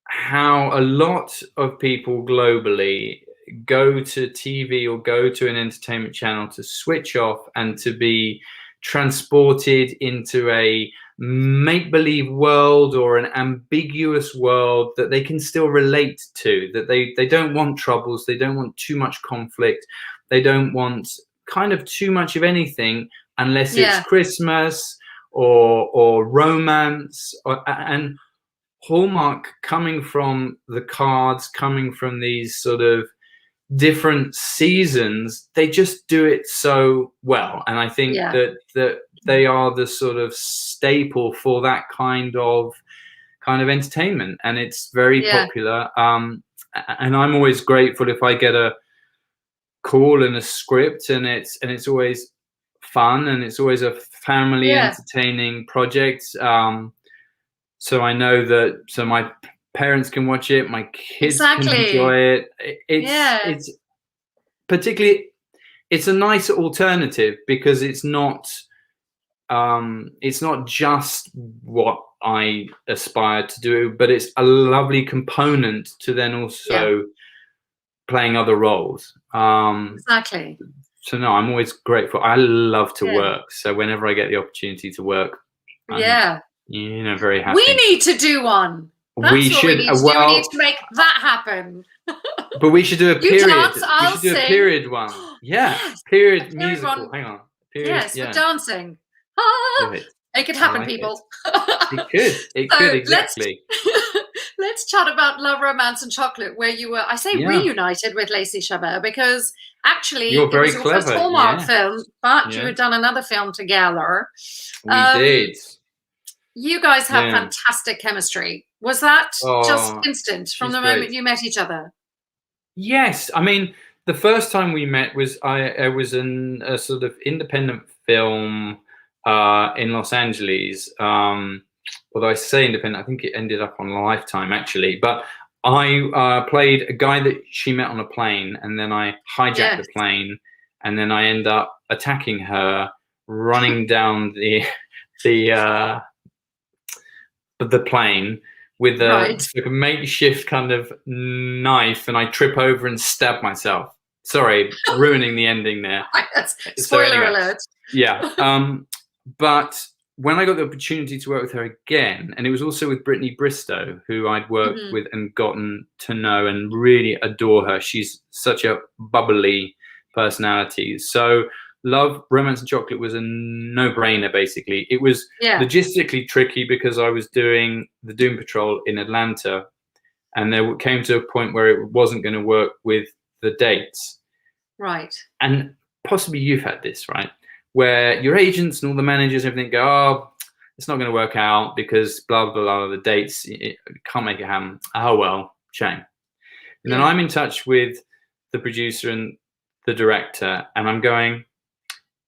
how a lot of people globally go to TV or go to an entertainment channel to switch off and to be transported into a make-believe world or an ambiguous world that they can still relate to, that they don't want troubles, they don't want too much conflict, they don't want kind of too much of anything unless it's Christmas or romance, and Hallmark, coming from the cards, coming from these sort of different seasons, they just do it so well. And I think that they are the sort of staple for that kind of entertainment, and it's very popular. And I'm always grateful if I get a call and a script, and it's always fun, and it's always a family entertaining project. So I know that my parents can watch it, my kids can enjoy it. It's particularly, it's a nice alternative because it's not just what I aspire to do, but it's a lovely component to then also playing other roles. So no, I'm always grateful. I love to work. So whenever I get the opportunity to work, You know, very happy. We need to do one. That's We what should. we need to do. We need to make that happen. But we should do a You period. dance, I'll we should do sing. a period one. Yeah, Yes, period a period musical. one. Hang on. Period. Yes, Yeah. with dancing. Do it. Make it I happen, like people. It could. It could, exactly. Let's chat about Love, Romance and Chocolate, where you were, I say reunited with Lacey Chabert, because actually You're very it was your first clever, Hallmark film, but you Yeah. had done another film together. We did. You guys have fantastic chemistry. Was that just instant from the moment you met each other? Yes. I mean, the first time we met was I was in a sort of independent film in Los Angeles. Although I say independent, I think it ended up on Lifetime actually. But I played a guy that she met on a plane, and then I hijacked the plane, and then I end up attacking her, running down the plane with a makeshift kind of knife, and I trip over and stab myself. Sorry, ruining the ending there. Spoiler alert. Yeah. But when I got the opportunity to work with her again, and it was also with Brittany Bristow, who I'd worked with and gotten to know and really adore her. She's such a bubbly personality. So Love, Romance and Chocolate was a no-brainer, basically. It was logistically tricky because I was doing the Doom Patrol in Atlanta, and there came to a point where it wasn't going to work with the dates. Right. And possibly you've had this, right? Where your agents and all the managers and everything go, oh, it's not going to work out because blah, blah, blah, the dates, it can't make it happen. Oh, well, shame. And then I'm in touch with the producer and the director, and I'm going,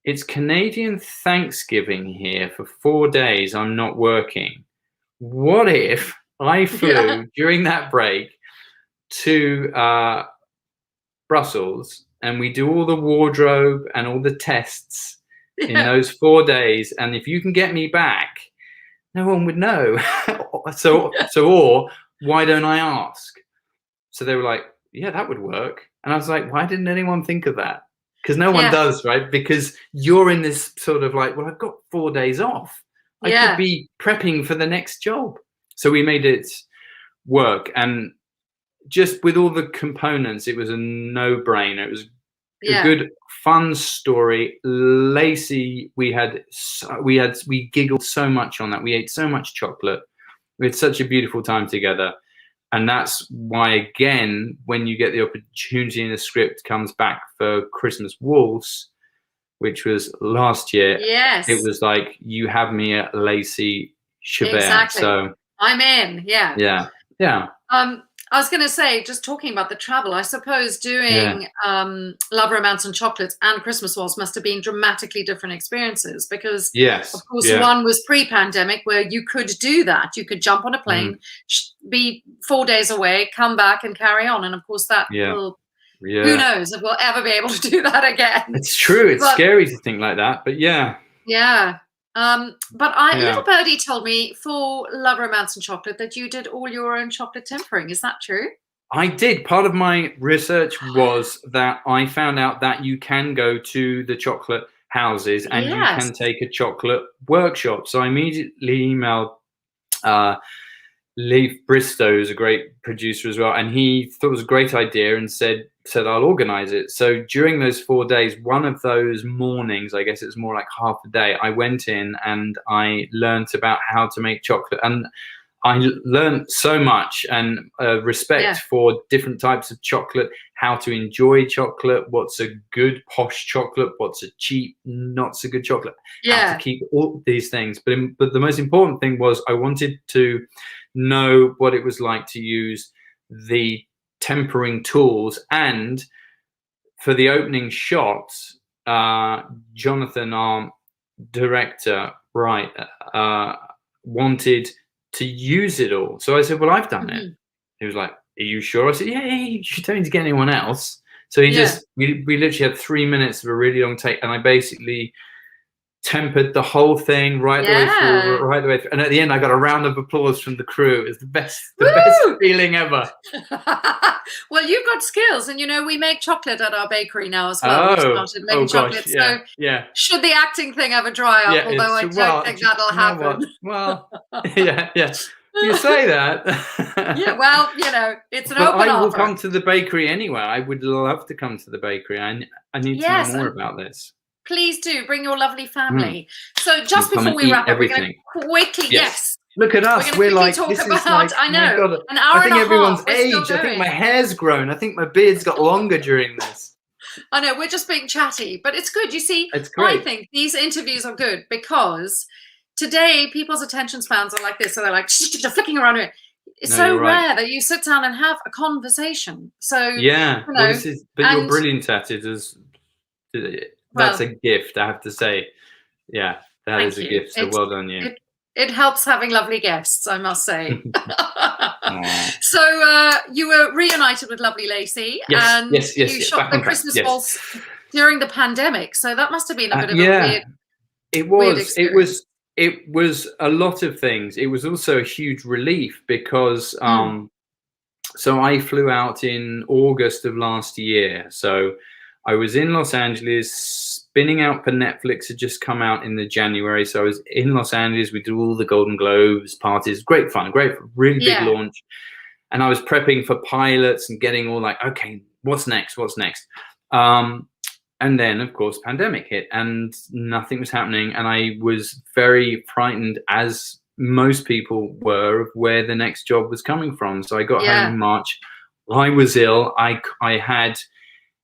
it's Canadian Thanksgiving here for 4 days. I'm not working. What if I flew during that break to Brussels, and we do all the wardrobe and all the tests in those 4 days, and if you can get me back, no one would know. Or why don't I ask? So they were like, yeah, that would work. And I was like, why didn't anyone think of that? Because no one does, right? Because you're in this sort of like, well, I've got 4 days off. I could be prepping for the next job. So we made it work. And just with all the components, it was a no-brainer. It was a good, fun story. Lacey, we giggled so much on that. We ate so much chocolate. We had such a beautiful time together. And that's why, again, when you get the opportunity and the script comes back for Christmas Waltz, which was last year, it was like, you have me at Lacey Chabert. Exactly. So I'm in. Yeah. Yeah. I was going to say, just talking about the travel, I suppose doing Love, Romance and Chocolate and Christmas Waltz must have been dramatically different experiences because, of course, one was pre-pandemic where you could do that. You could jump on a plane, be 4 days away, come back and carry on. And, of course, that will, who knows if we'll ever be able to do that again. It's true. It's scary to think like that, but yeah. Yeah. But little birdie told me for Love, Romance and Chocolate that you did all your own chocolate tempering. Is that true? I did. Part of my research was that I found out that you can go to the chocolate houses and you can take a chocolate workshop. So I immediately emailed Leif Bristow, who's a great producer as well, and he thought it was a great idea and said I'll organize it. So during those 4 days, one of those mornings, I guess it was more like half a day, I went in and I learned about how to make chocolate, and I learned so much, and respect for different types of chocolate, how to enjoy chocolate, what's a good posh chocolate, what's a cheap, not so good chocolate, how to keep all these things. But the most important thing was I wanted to know what it was like to use the tempering tools. And for the opening shots, Jonathan, our director, wanted to use it all. So I said, well, I've done it. He was like, are you sure? I said, yeah, you don't need to get anyone else. So we literally had 3 minutes of a really long take, and I basically tempered the whole thing right the way through, and at the end I got a round of applause from the crew. It was the best feeling ever. Well, you've got skills, and we make chocolate at our bakery now as well. We've started making chocolate. Yeah, so should the acting thing ever dry up, although I don't think that'll happen. Well, yeah. You say that. Yeah, well, it's an open offer. I will come to the bakery anyway. I would love to come to the bakery. I need to know more about this. Please do bring your lovely family. So just before we wrap up, we're going to quickly, look at us. We're like, talk this about, is like, I know, God, an hour I think and a everyone's half, age. I think my hair's grown. I think my beard's got longer during this. I know, we're just being chatty, but it's good. You see, it's great. I think these interviews are good because today people's attention spans are like this. So they're like, flicking around it. It's so rare that you sit down and have a conversation. So, but you're brilliant at it. That's a gift, I have to say. Yeah, that is a gift. So well done, you. It helps having lovely guests, I must say. So you were reunited with lovely Lacey, and you shot the Christmas Waltz during the pandemic. So that must have been a bit of a weird experience. It was a lot of things. It was also a huge relief because so I flew out in August of last year. So I was in Los Angeles, spinning out for Netflix had just come out in the January. So I was in Los Angeles. We did all the Golden Globes parties. Great fun, really big launch. And I was prepping for pilots and getting all like, okay, what's next? And then, of course, pandemic hit and nothing was happening. And I was very frightened, as most people were, of where the next job was coming from. So I got home in March. I was ill. I had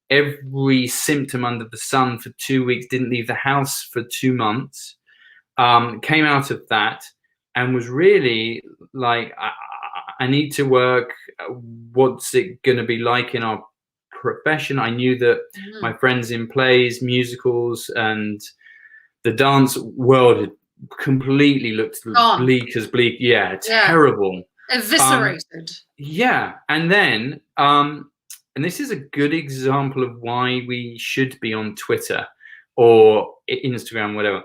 every symptom under the sun for 2 weeks, didn't leave the house for 2 months, came out of that and was really like, I need to work. What's it going to be like in our profession? I knew that my friends in plays, musicals, and the dance world had completely looked bleak as bleak. Terrible. Eviscerated. And then and this is a good example of why we should be on Twitter or Instagram, whatever.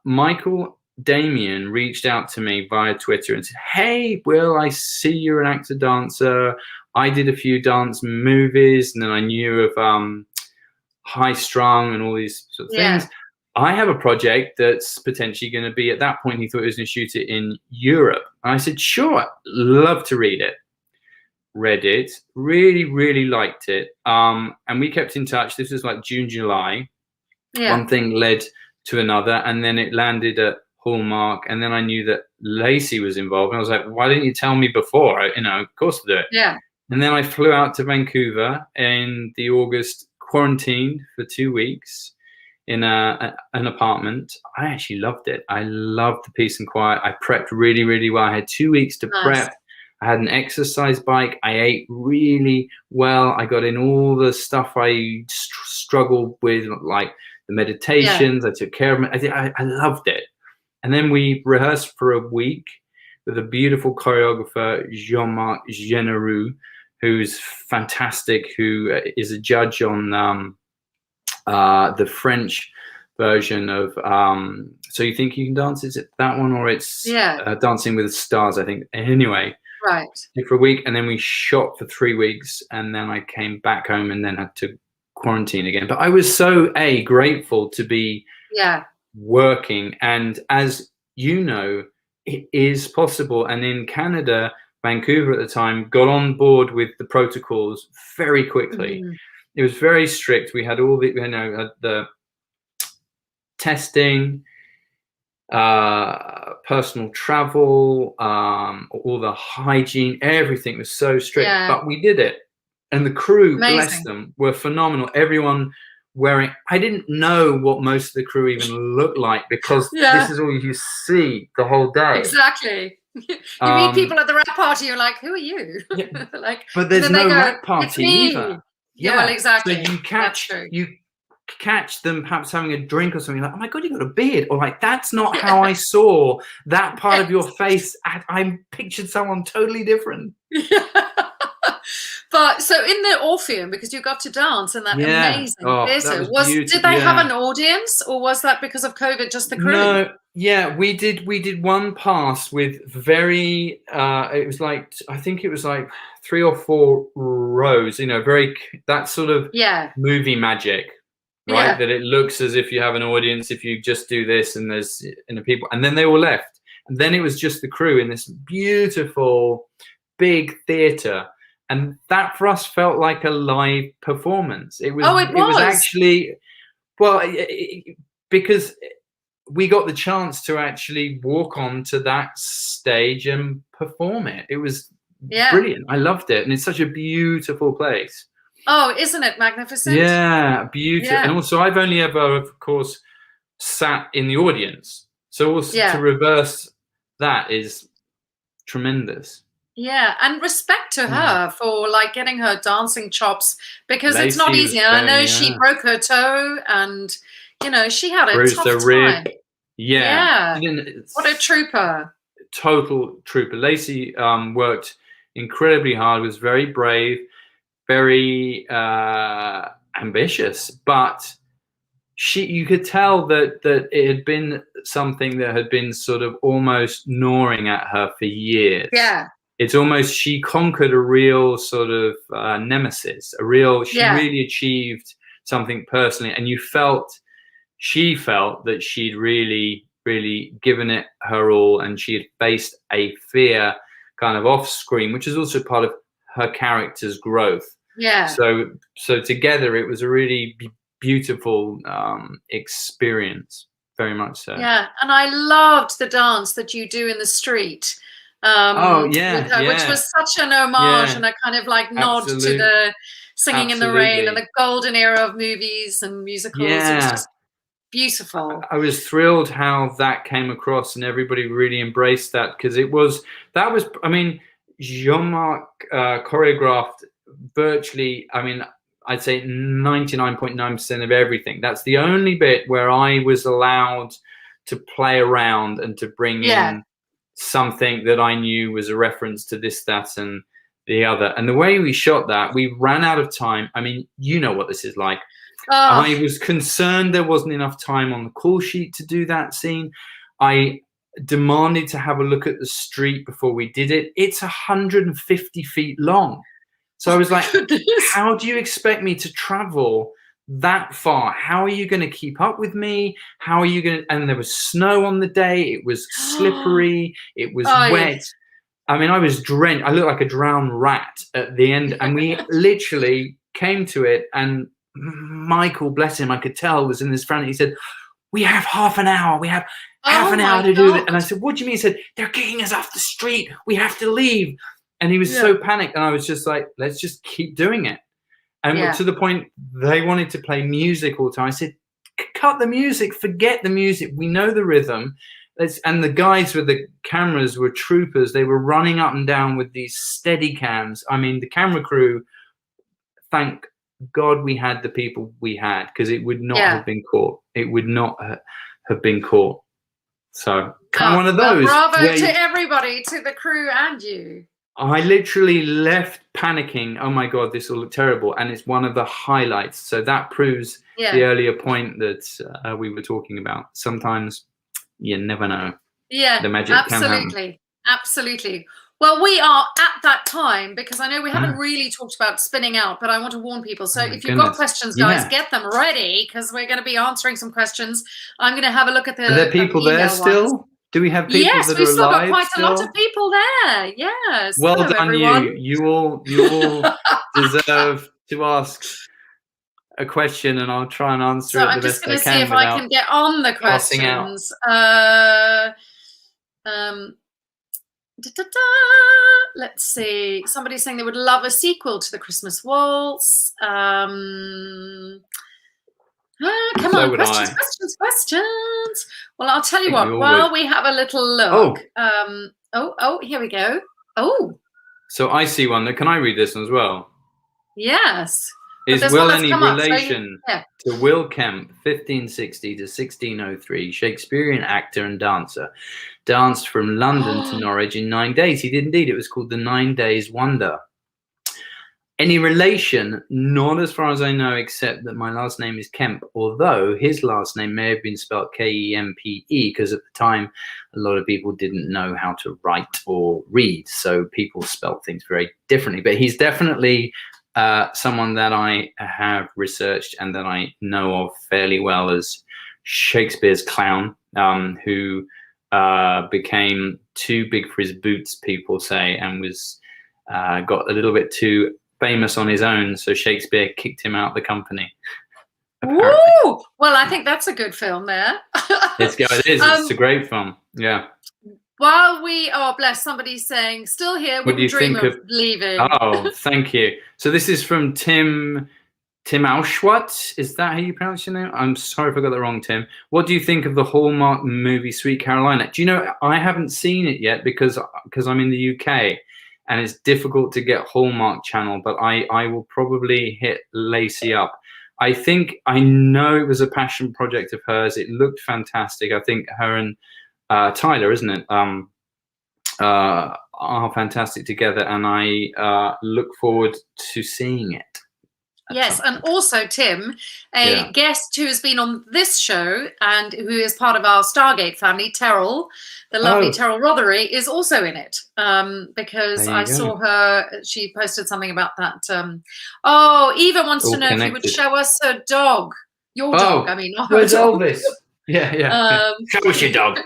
Michael Damien reached out to me via Twitter and said, hey, Will, I see you're an actor dancer. I did a few dance movies, and then I knew of High Strung and all these sort of things. I have a project that's potentially going to be, at that point, he thought he was going to shoot it in Europe. And I said, sure, love to read it. Read it, really, really liked it. And we kept in touch. This was like June, July. One thing led to another, and then it landed at Hallmark. And then I knew that Lacey was involved. And I was like, why didn't you tell me before? Of course I'll do it. Yeah. And then I flew out to Vancouver in the August, quarantined for 2 weeks in an apartment. I actually loved it. I loved the peace and quiet. I prepped really, really well. I had 2 weeks to prep. I had an exercise bike. I ate really well. I got in all the stuff I struggled with, like the meditations. I took care of it. I loved it. And then we rehearsed for a week with a beautiful choreographer, Jean-Marc Generoux, who's fantastic, who is a judge on the French version of So You Think You Can Dance. Is it that one, or it's Dancing with the Stars, I think. Anyway. Right. For a week, and then we shot for 3 weeks, and then I came back home and then had to quarantine again. But I was so grateful to be working, and as you know, it is possible. And in Canada, Vancouver at the time, got on board with the protocols very quickly. It was very strict. We had all the testing, personal travel, all the hygiene, everything was so strict, but we did it. And the crew, bless them, were phenomenal. Everyone wearing, I didn't know what most of the crew even looked like, because this is all you see the whole day. Exactly. You meet people at the rap party, you're like, who are you? Like, but there's no rap party either. Well, exactly. So you catch them perhaps having a drink or something, like, oh my god, you got a beard, or like, that's not how I saw that part of your face. I pictured someone totally different. But so in the Orpheum, because you got to dance in that amazing Oh, that theatre, was beautiful. did they have an audience, or was that because of COVID just the crew? No, yeah, we did one pass with very it was like, I think it was like 3 or 4 rows, you know, very that sort of movie magic, right? That it looks as if you have an audience if you just do this and there's people, and then they all left, and then it was just the crew in this beautiful big theatre. And that for us felt like a live performance. It was. It was actually, well, because we got the chance to actually walk onto that stage and perform it. It was brilliant. I loved it, and it's such a beautiful place. Oh, isn't it magnificent? Yeah, beautiful. And also, I've only ever, of course, sat in the audience. So also to reverse that is tremendous. Yeah, and respect to her for like getting her dancing chops, because it's not easy. I know she broke her toe, and you know she had a tough time. Rib. Yeah. What a trooper! Total trooper. Lacey worked incredibly hard. Was very brave, very ambitious, but you could tell that it had been something that had been sort of almost gnawing at her for years. Yeah. It's almost, she conquered a real sort of nemesis, she really achieved something personally. And she felt that she'd really, really given it her all, and she had faced a fear kind of off screen, which is also part of her character's growth. Yeah. So together it was a really beautiful experience, very much so. Yeah, and I loved the dance that you do in the street. Which was such an homage and a kind of like nod to the Singing in the Rain and the golden era of movies and musicals. It was just beautiful. I was thrilled how that came across, and everybody really embraced that, because I mean, Jean-Marc choreographed virtually, I mean, I'd say 99.9% of everything. That's the only bit where I was allowed to play around and to bring in something that I knew was a reference to this, that, and the other. And the way we shot that, we ran out of time. I mean, you know what this is like. I was concerned there wasn't enough time on the call sheet to do that scene. I demanded to have a look at the street before we did it. It's 150 feet long. So I was like, how do you expect me to travel that far? How are you going to keep up with me? How are you going to, and there was snow on the day. It was slippery. It was wet. I mean, I was drenched. I looked like a drowned rat at the end. And we literally came to it, and Michael, bless him, I could tell, was in this front. He said, we have half an hour. We have half an hour to do it. And I said, what do you mean? He said, they're kicking us off the street. We have to leave. And he was so panicked. And I was just like, let's just keep doing it. And to the point, they wanted to play music all the time. I said, cut the music, forget the music. We know the rhythm. And the guys with the cameras were troopers. They were running up and down with these steady cams. I mean, the camera crew, thank God we had the people we had, because it would not have been caught. It would not have been caught. So one of those. Bravo to everybody, to the crew and you. I literally left panicking. Oh my God, this will look terrible. And it's one of the highlights. So that proves the earlier point that we were talking about. Sometimes you never know. Yeah, the magic can happen. Absolutely. Well, we are at that time, because I know we haven't really talked about spinning out, but I want to warn people. So if you've got questions, guys, get them ready, because we're going to be answering some questions. I'm going to have a look at the. Are there people there still? Ones. Do we have people yes, that we've are still alive? Got quite still? a lot of people there. Yes. Well hello, done, everyone. You all deserve to ask a question, and I'll try and answer it the best I can. So I'm just going to see if I can get on the questions. Let's see. Somebody's saying they would love a sequel to the Christmas Waltz. Come on, questions. Well, I'll tell you what. While we have a little look. Here we go. Oh. So I see one. Can I read this one as well? Yes. Is Will any relation to Will Kemp, 1560 to 1603, Shakespearean actor and dancer, danced from London to Norwich in 9 days? He did indeed. It was called the 9 Days Wonder. Any relation? Not as far as I know, except that my last name is Kemp, although his last name may have been spelled Kempe, because at the time a lot of people didn't know how to write or read, so people spelled things very differently. But he's definitely someone that I have researched and that I know of fairly well as Shakespeare's clown, who became too big for his boots, people say, and was got a little bit too famous on his own, so Shakespeare kicked him out of the company. Woo! Well, I think that's a good film there. It is. It's a great film. Yeah. While we are blessed, somebody's saying, still here, What do you dream think of leaving. Oh, thank you. So this is from Tim Auschwitz. Is that how you pronounce your name? I'm sorry if I got that wrong, Tim. What do you think of the Hallmark movie Sweet Carolina? Do you know, I haven't seen it yet because I'm in the UK. And it's difficult to get Hallmark Channel, but I will probably hit Lacey up. I think I know it was a passion project of hers. It looked fantastic. I think her and Tyler, isn't it, are fantastic together, and I look forward to seeing it. Yes, and also Tim, a guest who has been on this show and who is part of our Stargate family, Terrell, the lovely Terrell Rothery, is also in it, because I saw her, she posted something about that. Eva wants to know if you would show us her dog. Your dog, I mean. Not where's dog. Elvis? Yeah. Show us your dog.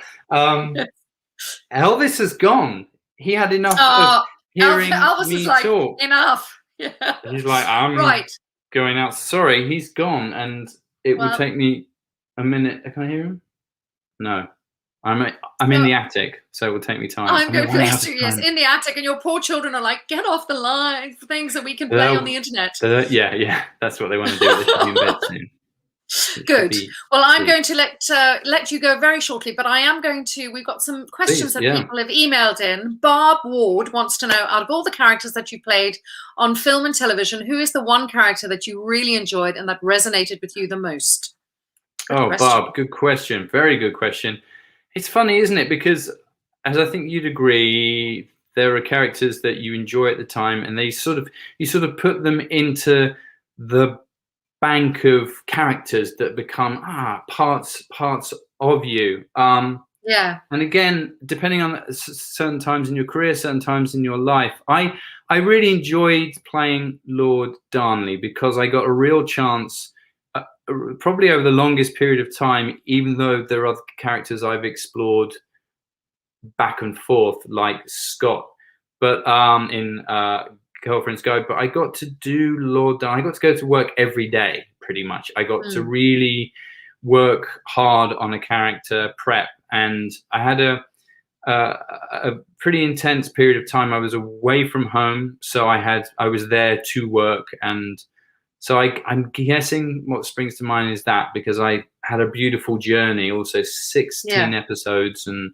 Elvis has gone. He had enough of hearing Elvis me is like, talk. Enough. Yeah. He's like, I'm right. Going out. Sorry, he's gone, and it will take me a minute. Can I hear him? No, I'm in the attic, so it will take me time. I'm going to place you, yes, in the attic, and your poor children are like, get off the line for things that we can play on the internet. Yeah, that's what they want to do. They should be in bed soon. Good. Well, I'm going to let you go very shortly, but I am going to, we've got some questions that people have emailed in. Barb Ward wants to know, out of all the characters that you played on film and television, who is the one character that you really enjoyed and that resonated with you the most? Barb, good question. Very good question. It's funny, isn't it? Because as I think you'd agree, there are characters that you enjoy at the time, and you sort of put them into the bank of characters that become parts of you. And again, depending on certain times in your career, certain times in your life, I really enjoyed playing Lord Darnley because I got a real chance, probably over the longest period of time, even though there are other characters I've explored back and forth, like Scott, but in Girlfriend's Guide, but I got to do Lord Darnley. I got to go to work every day, pretty much. I got to really work hard on a character, prep, and I had a pretty intense period of time. I was away from home, so I was there to work, and so I'm guessing what springs to mind is that, because I had a beautiful journey, also 16 episodes and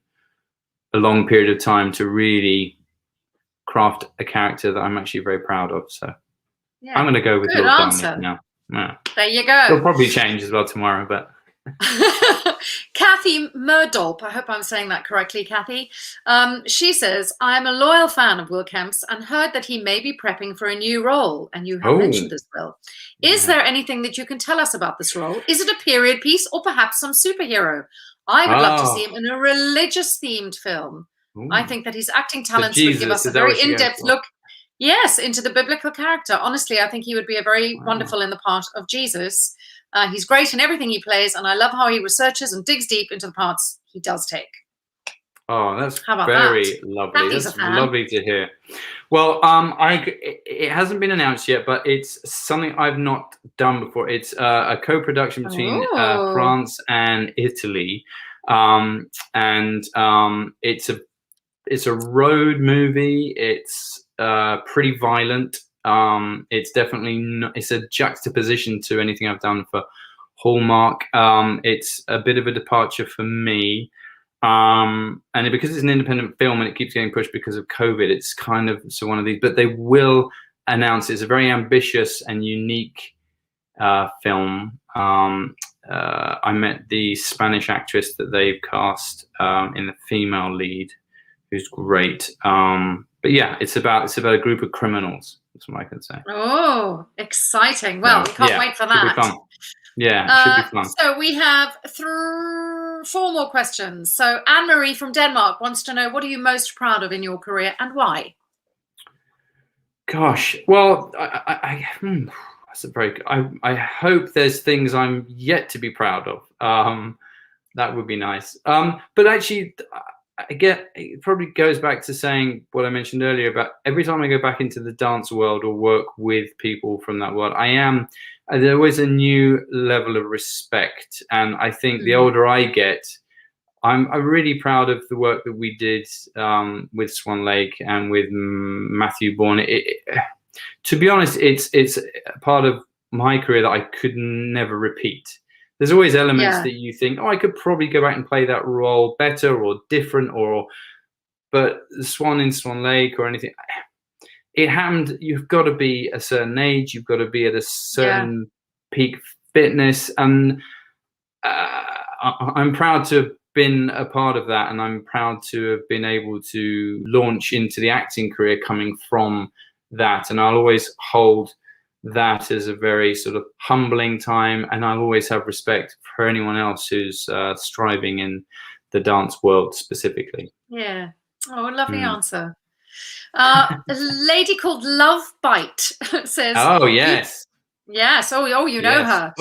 a long period of time to really craft a character that I'm actually very proud of. So I'm going to go with Lord Darnley now. Yeah. There you go. It'll probably change as well tomorrow, but Kathy Murdolp, I hope I'm saying that correctly, Kathy. She says, I am a loyal fan of Will Kemp's and heard that he may be prepping for a new role, and you have mentioned this, Will. Is there anything that you can tell us about this role? Is it a period piece or perhaps some superhero? I would love to see him in a religious themed film. I think that his acting talents would give us a very in-depth look, into the biblical character. Honestly, I think he would be a very wonderful in the part of Jesus. He's great in everything he plays, and I love how he researches and digs deep into the parts he does take. Oh, that's very lovely. That's lovely to hear. Well, it hasn't been announced yet, but it's something I've not done before. It's a co-production between France and Italy, and it's a road movie. It's pretty violent. It's definitely it's a juxtaposition to anything I've done for Hallmark. It's a bit of a departure for me. And because it's an independent film and it keeps getting pushed because of COVID, it's kind of one of these, but they will announce it's a very ambitious and unique film. I met the Spanish actress that they've cast in the female lead, who's great. But yeah, it's about a group of criminals That's what I can say. Oh, exciting. Well, we can't wait for that. Should be fun. Yeah, should be fun. So we have 4 more questions. So Anne-Marie from Denmark wants to know, what are you most proud of in your career and why? Gosh, well, that's a very. I hope there's things I'm yet to be proud of. That would be nice. But actually, it probably goes back to saying what I mentioned earlier about every time I go back into the dance world or work with people from that world, there's always a new level of respect. And I think the older I get, I'm really proud of the work that we did with Swan Lake and with Matthew Bourne. To be honest, it's a part of my career that I could never repeat. There's always elements that you think, oh, I could probably go back and play that role better or different, but Swan in Swan Lake or anything, it happened. You've got to be a certain age. You've got to be at a certain peak fitness. And I'm proud to have been a part of that. And I'm proud to have been able to launch into the acting career coming from that. And I'll always hold that is a very sort of humbling time, and I'll always have respect for anyone else who's striving in the dance world specifically. Yeah. Oh, lovely answer. A lady called Love Bite says, oh yes, yes, you know her.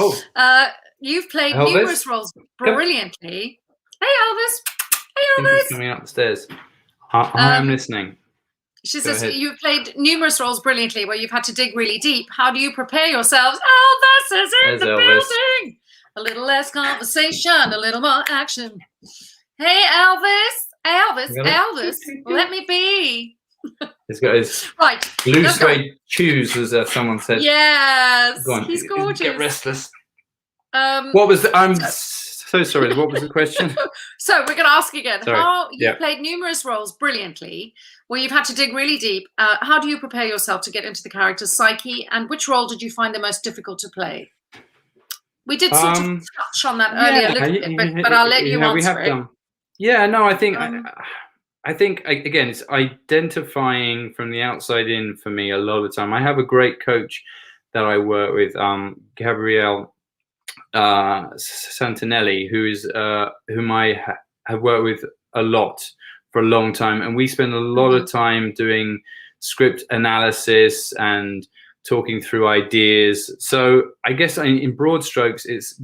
You've played Elvis? Numerous roles brilliantly. Hey Elvis. Hey Elvis. Coming up the stairs. I'm listening. She says, you've played numerous roles brilliantly where you've had to dig really deep. How do you prepare yourselves? Elvis is in the building. A little less conversation, a little more action. Hey, Elvis, let me be. He's got his blue suede shoes, as someone said. Yes, go on. He's gorgeous. Get restless. What was the... I'm so sorry. What was the question? So we're going to ask again. Sorry. How you played numerous roles brilliantly, where you've had to dig really deep. How do you prepare yourself to get into the character's psyche, and which role did you find the most difficult to play? We did sort of touch on that earlier a little bit, but I'll let you answer it. Yeah, no, I think I think again, it's identifying from the outside in for me a lot of the time. I have a great coach that I work with, Gabrielle Santinelli, whom I have worked with a lot for a long time, and we spend a lot of time doing script analysis and talking through ideas. So I guess in broad strokes, it's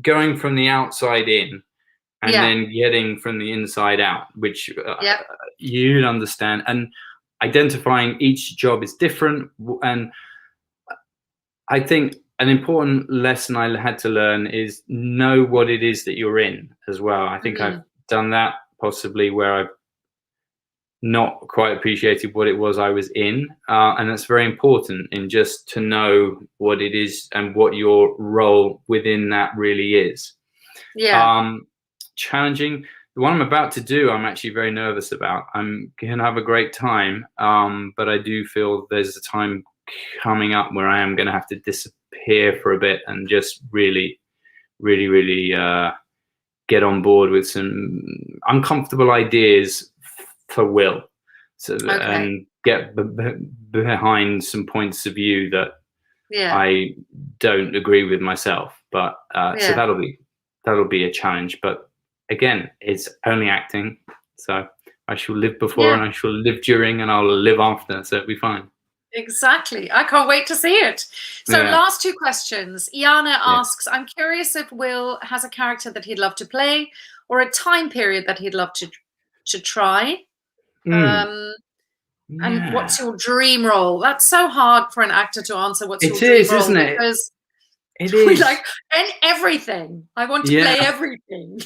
going from the outside in and then getting from the inside out, which you'd understand, and identifying each job is different. And I think an important lesson I had to learn is know what it is that you're in as well. I think I've done that possibly where I've not quite appreciated what it was I was in. And that's very important, in just to know what it is and what your role within that really is. Challenging. The one I'm about to do, I'm actually very nervous about. I'm going to have a great time. But I do feel there's a time coming up where I am going to have to disappear for a bit and just really get on board with some uncomfortable ideas for Will, and get behind some points of view that I don't agree with myself. But so that'll be a challenge. But again, it's only acting, so I shall live before and I shall live during and I'll live after, so it'll be fine. Exactly. I can't wait to see it. So last 2 questions. Iana asks, I'm curious if Will has a character that he'd love to play or a time period that he'd love to try. And what's your dream role? That's so hard for an actor to answer. What's your dream role? It is, isn't it? Because it is. Like, and everything. I want to play everything.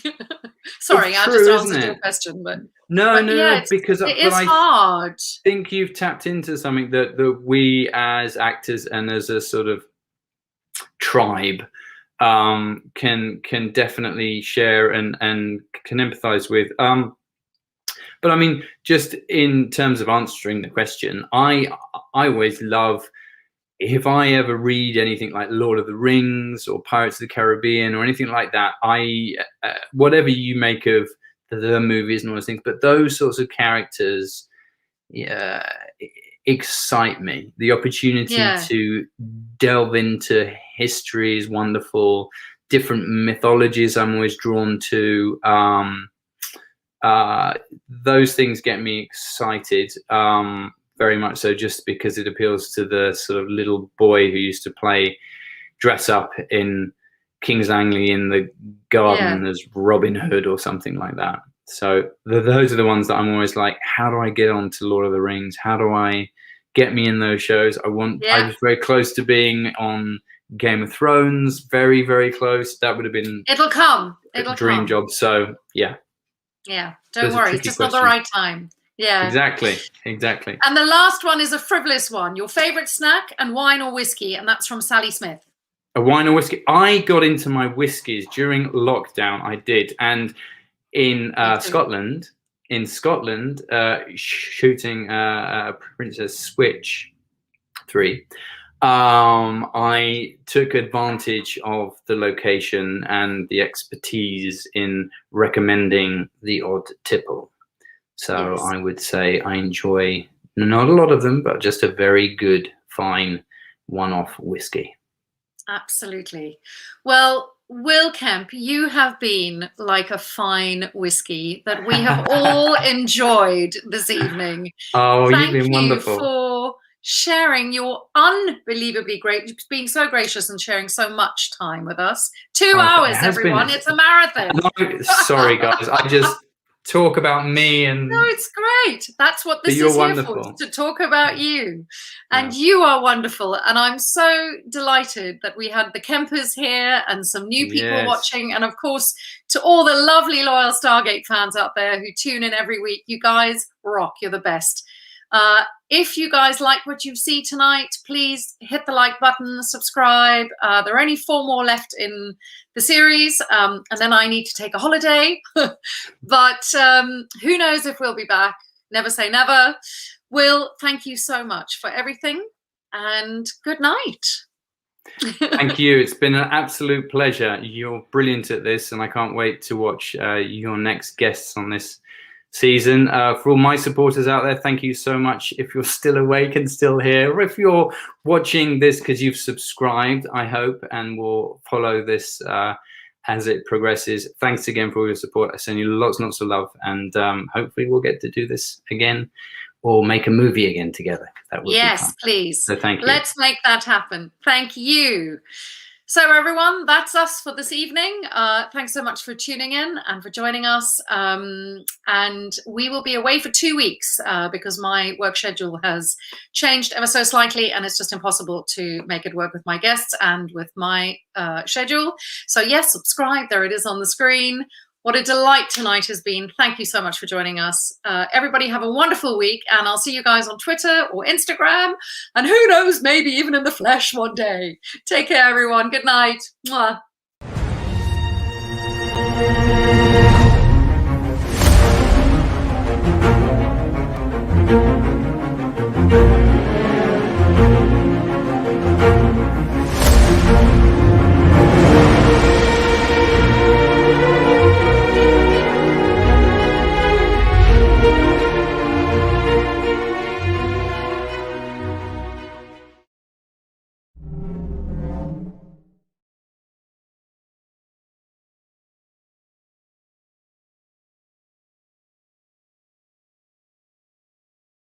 Sorry, I just answered your question, but no, because it is hard. I think you've tapped into something that we as actors and as a sort of tribe can definitely share and can empathize with. But I mean, just in terms of answering the question, I always love, if I ever read anything like Lord of the Rings or Pirates of the Caribbean or anything like that, whatever you make of the movies and all those things, but those sorts of characters, excite me. The opportunity Yeah. to delve into history is wonderful. Different mythologies I'm always drawn to. Those things get me excited, very much so, just because it appeals to the sort of little boy who used to dress up in King's Langley in the garden as Robin Hood or something like that. So those are the ones that I'm always like, how do I get on to Lord of the Rings? How do I get me in those shows? I was very close to being on Game of Thrones, very, very close. That would have been It'll come. a dream job. So yeah. Yeah, don't worry. It's just not the right time. Yeah. Exactly. And the last one is a frivolous one. Your favorite snack and wine or whiskey? And that's from Sally Smith. A wine or whiskey? I got into my whiskies during lockdown. I did. And in Scotland, shooting Princess Switch 3, I took advantage of the location and the expertise in recommending the odd tipple. So I would say I enjoy not a lot of them, but just a very good, fine one-off whiskey. Absolutely. Well, Will Kemp, you have been like a fine whiskey that we have all enjoyed this evening. Oh, Thank you've been wonderful. you for sharing your unbelievably being so gracious and sharing so much time with us. 2 hours, everyone. It's a marathon. No, sorry, guys. I just talk about me and... No, it's great. That's what this is here for, to talk about you. And you are wonderful. And I'm so delighted that we had the Kempers here and some new people watching. And of course, to all the lovely loyal Stargate fans out there who tune in every week, you guys rock. You're the best. If you guys like what you see tonight, please hit the like button, subscribe. There are only 4 more left in the series, and then I need to take a holiday. But who knows if we'll be back. Never say never. Will, thank you so much for everything, and good night. Thank you. It's been an absolute pleasure. You're brilliant at this, and I can't wait to watch your next guests on this season. For all my supporters out there, thank you so much. If you're still awake and still here, or if you're watching this because you've subscribed, I hope, and will follow this as it progresses. Thanks again for all your support. I send you lots and lots of love, and hopefully we'll get to do this again or make a movie again together. That would be fun. Please. So thank you. Let's make that happen. Thank you. So everyone, that's us for this evening. Thanks so much for tuning in and for joining us. And we will be away for 2 weeks because my work schedule has changed ever so slightly, and it's just impossible to make it work with my guests and with my schedule. So yes, subscribe. There it is on the screen. What a delight tonight has been. Thank you so much for joining us. Everybody have a wonderful week, and I'll see you guys on Twitter or Instagram, and who knows, maybe even in the flesh one day. Take care, everyone. Good night. Mwah.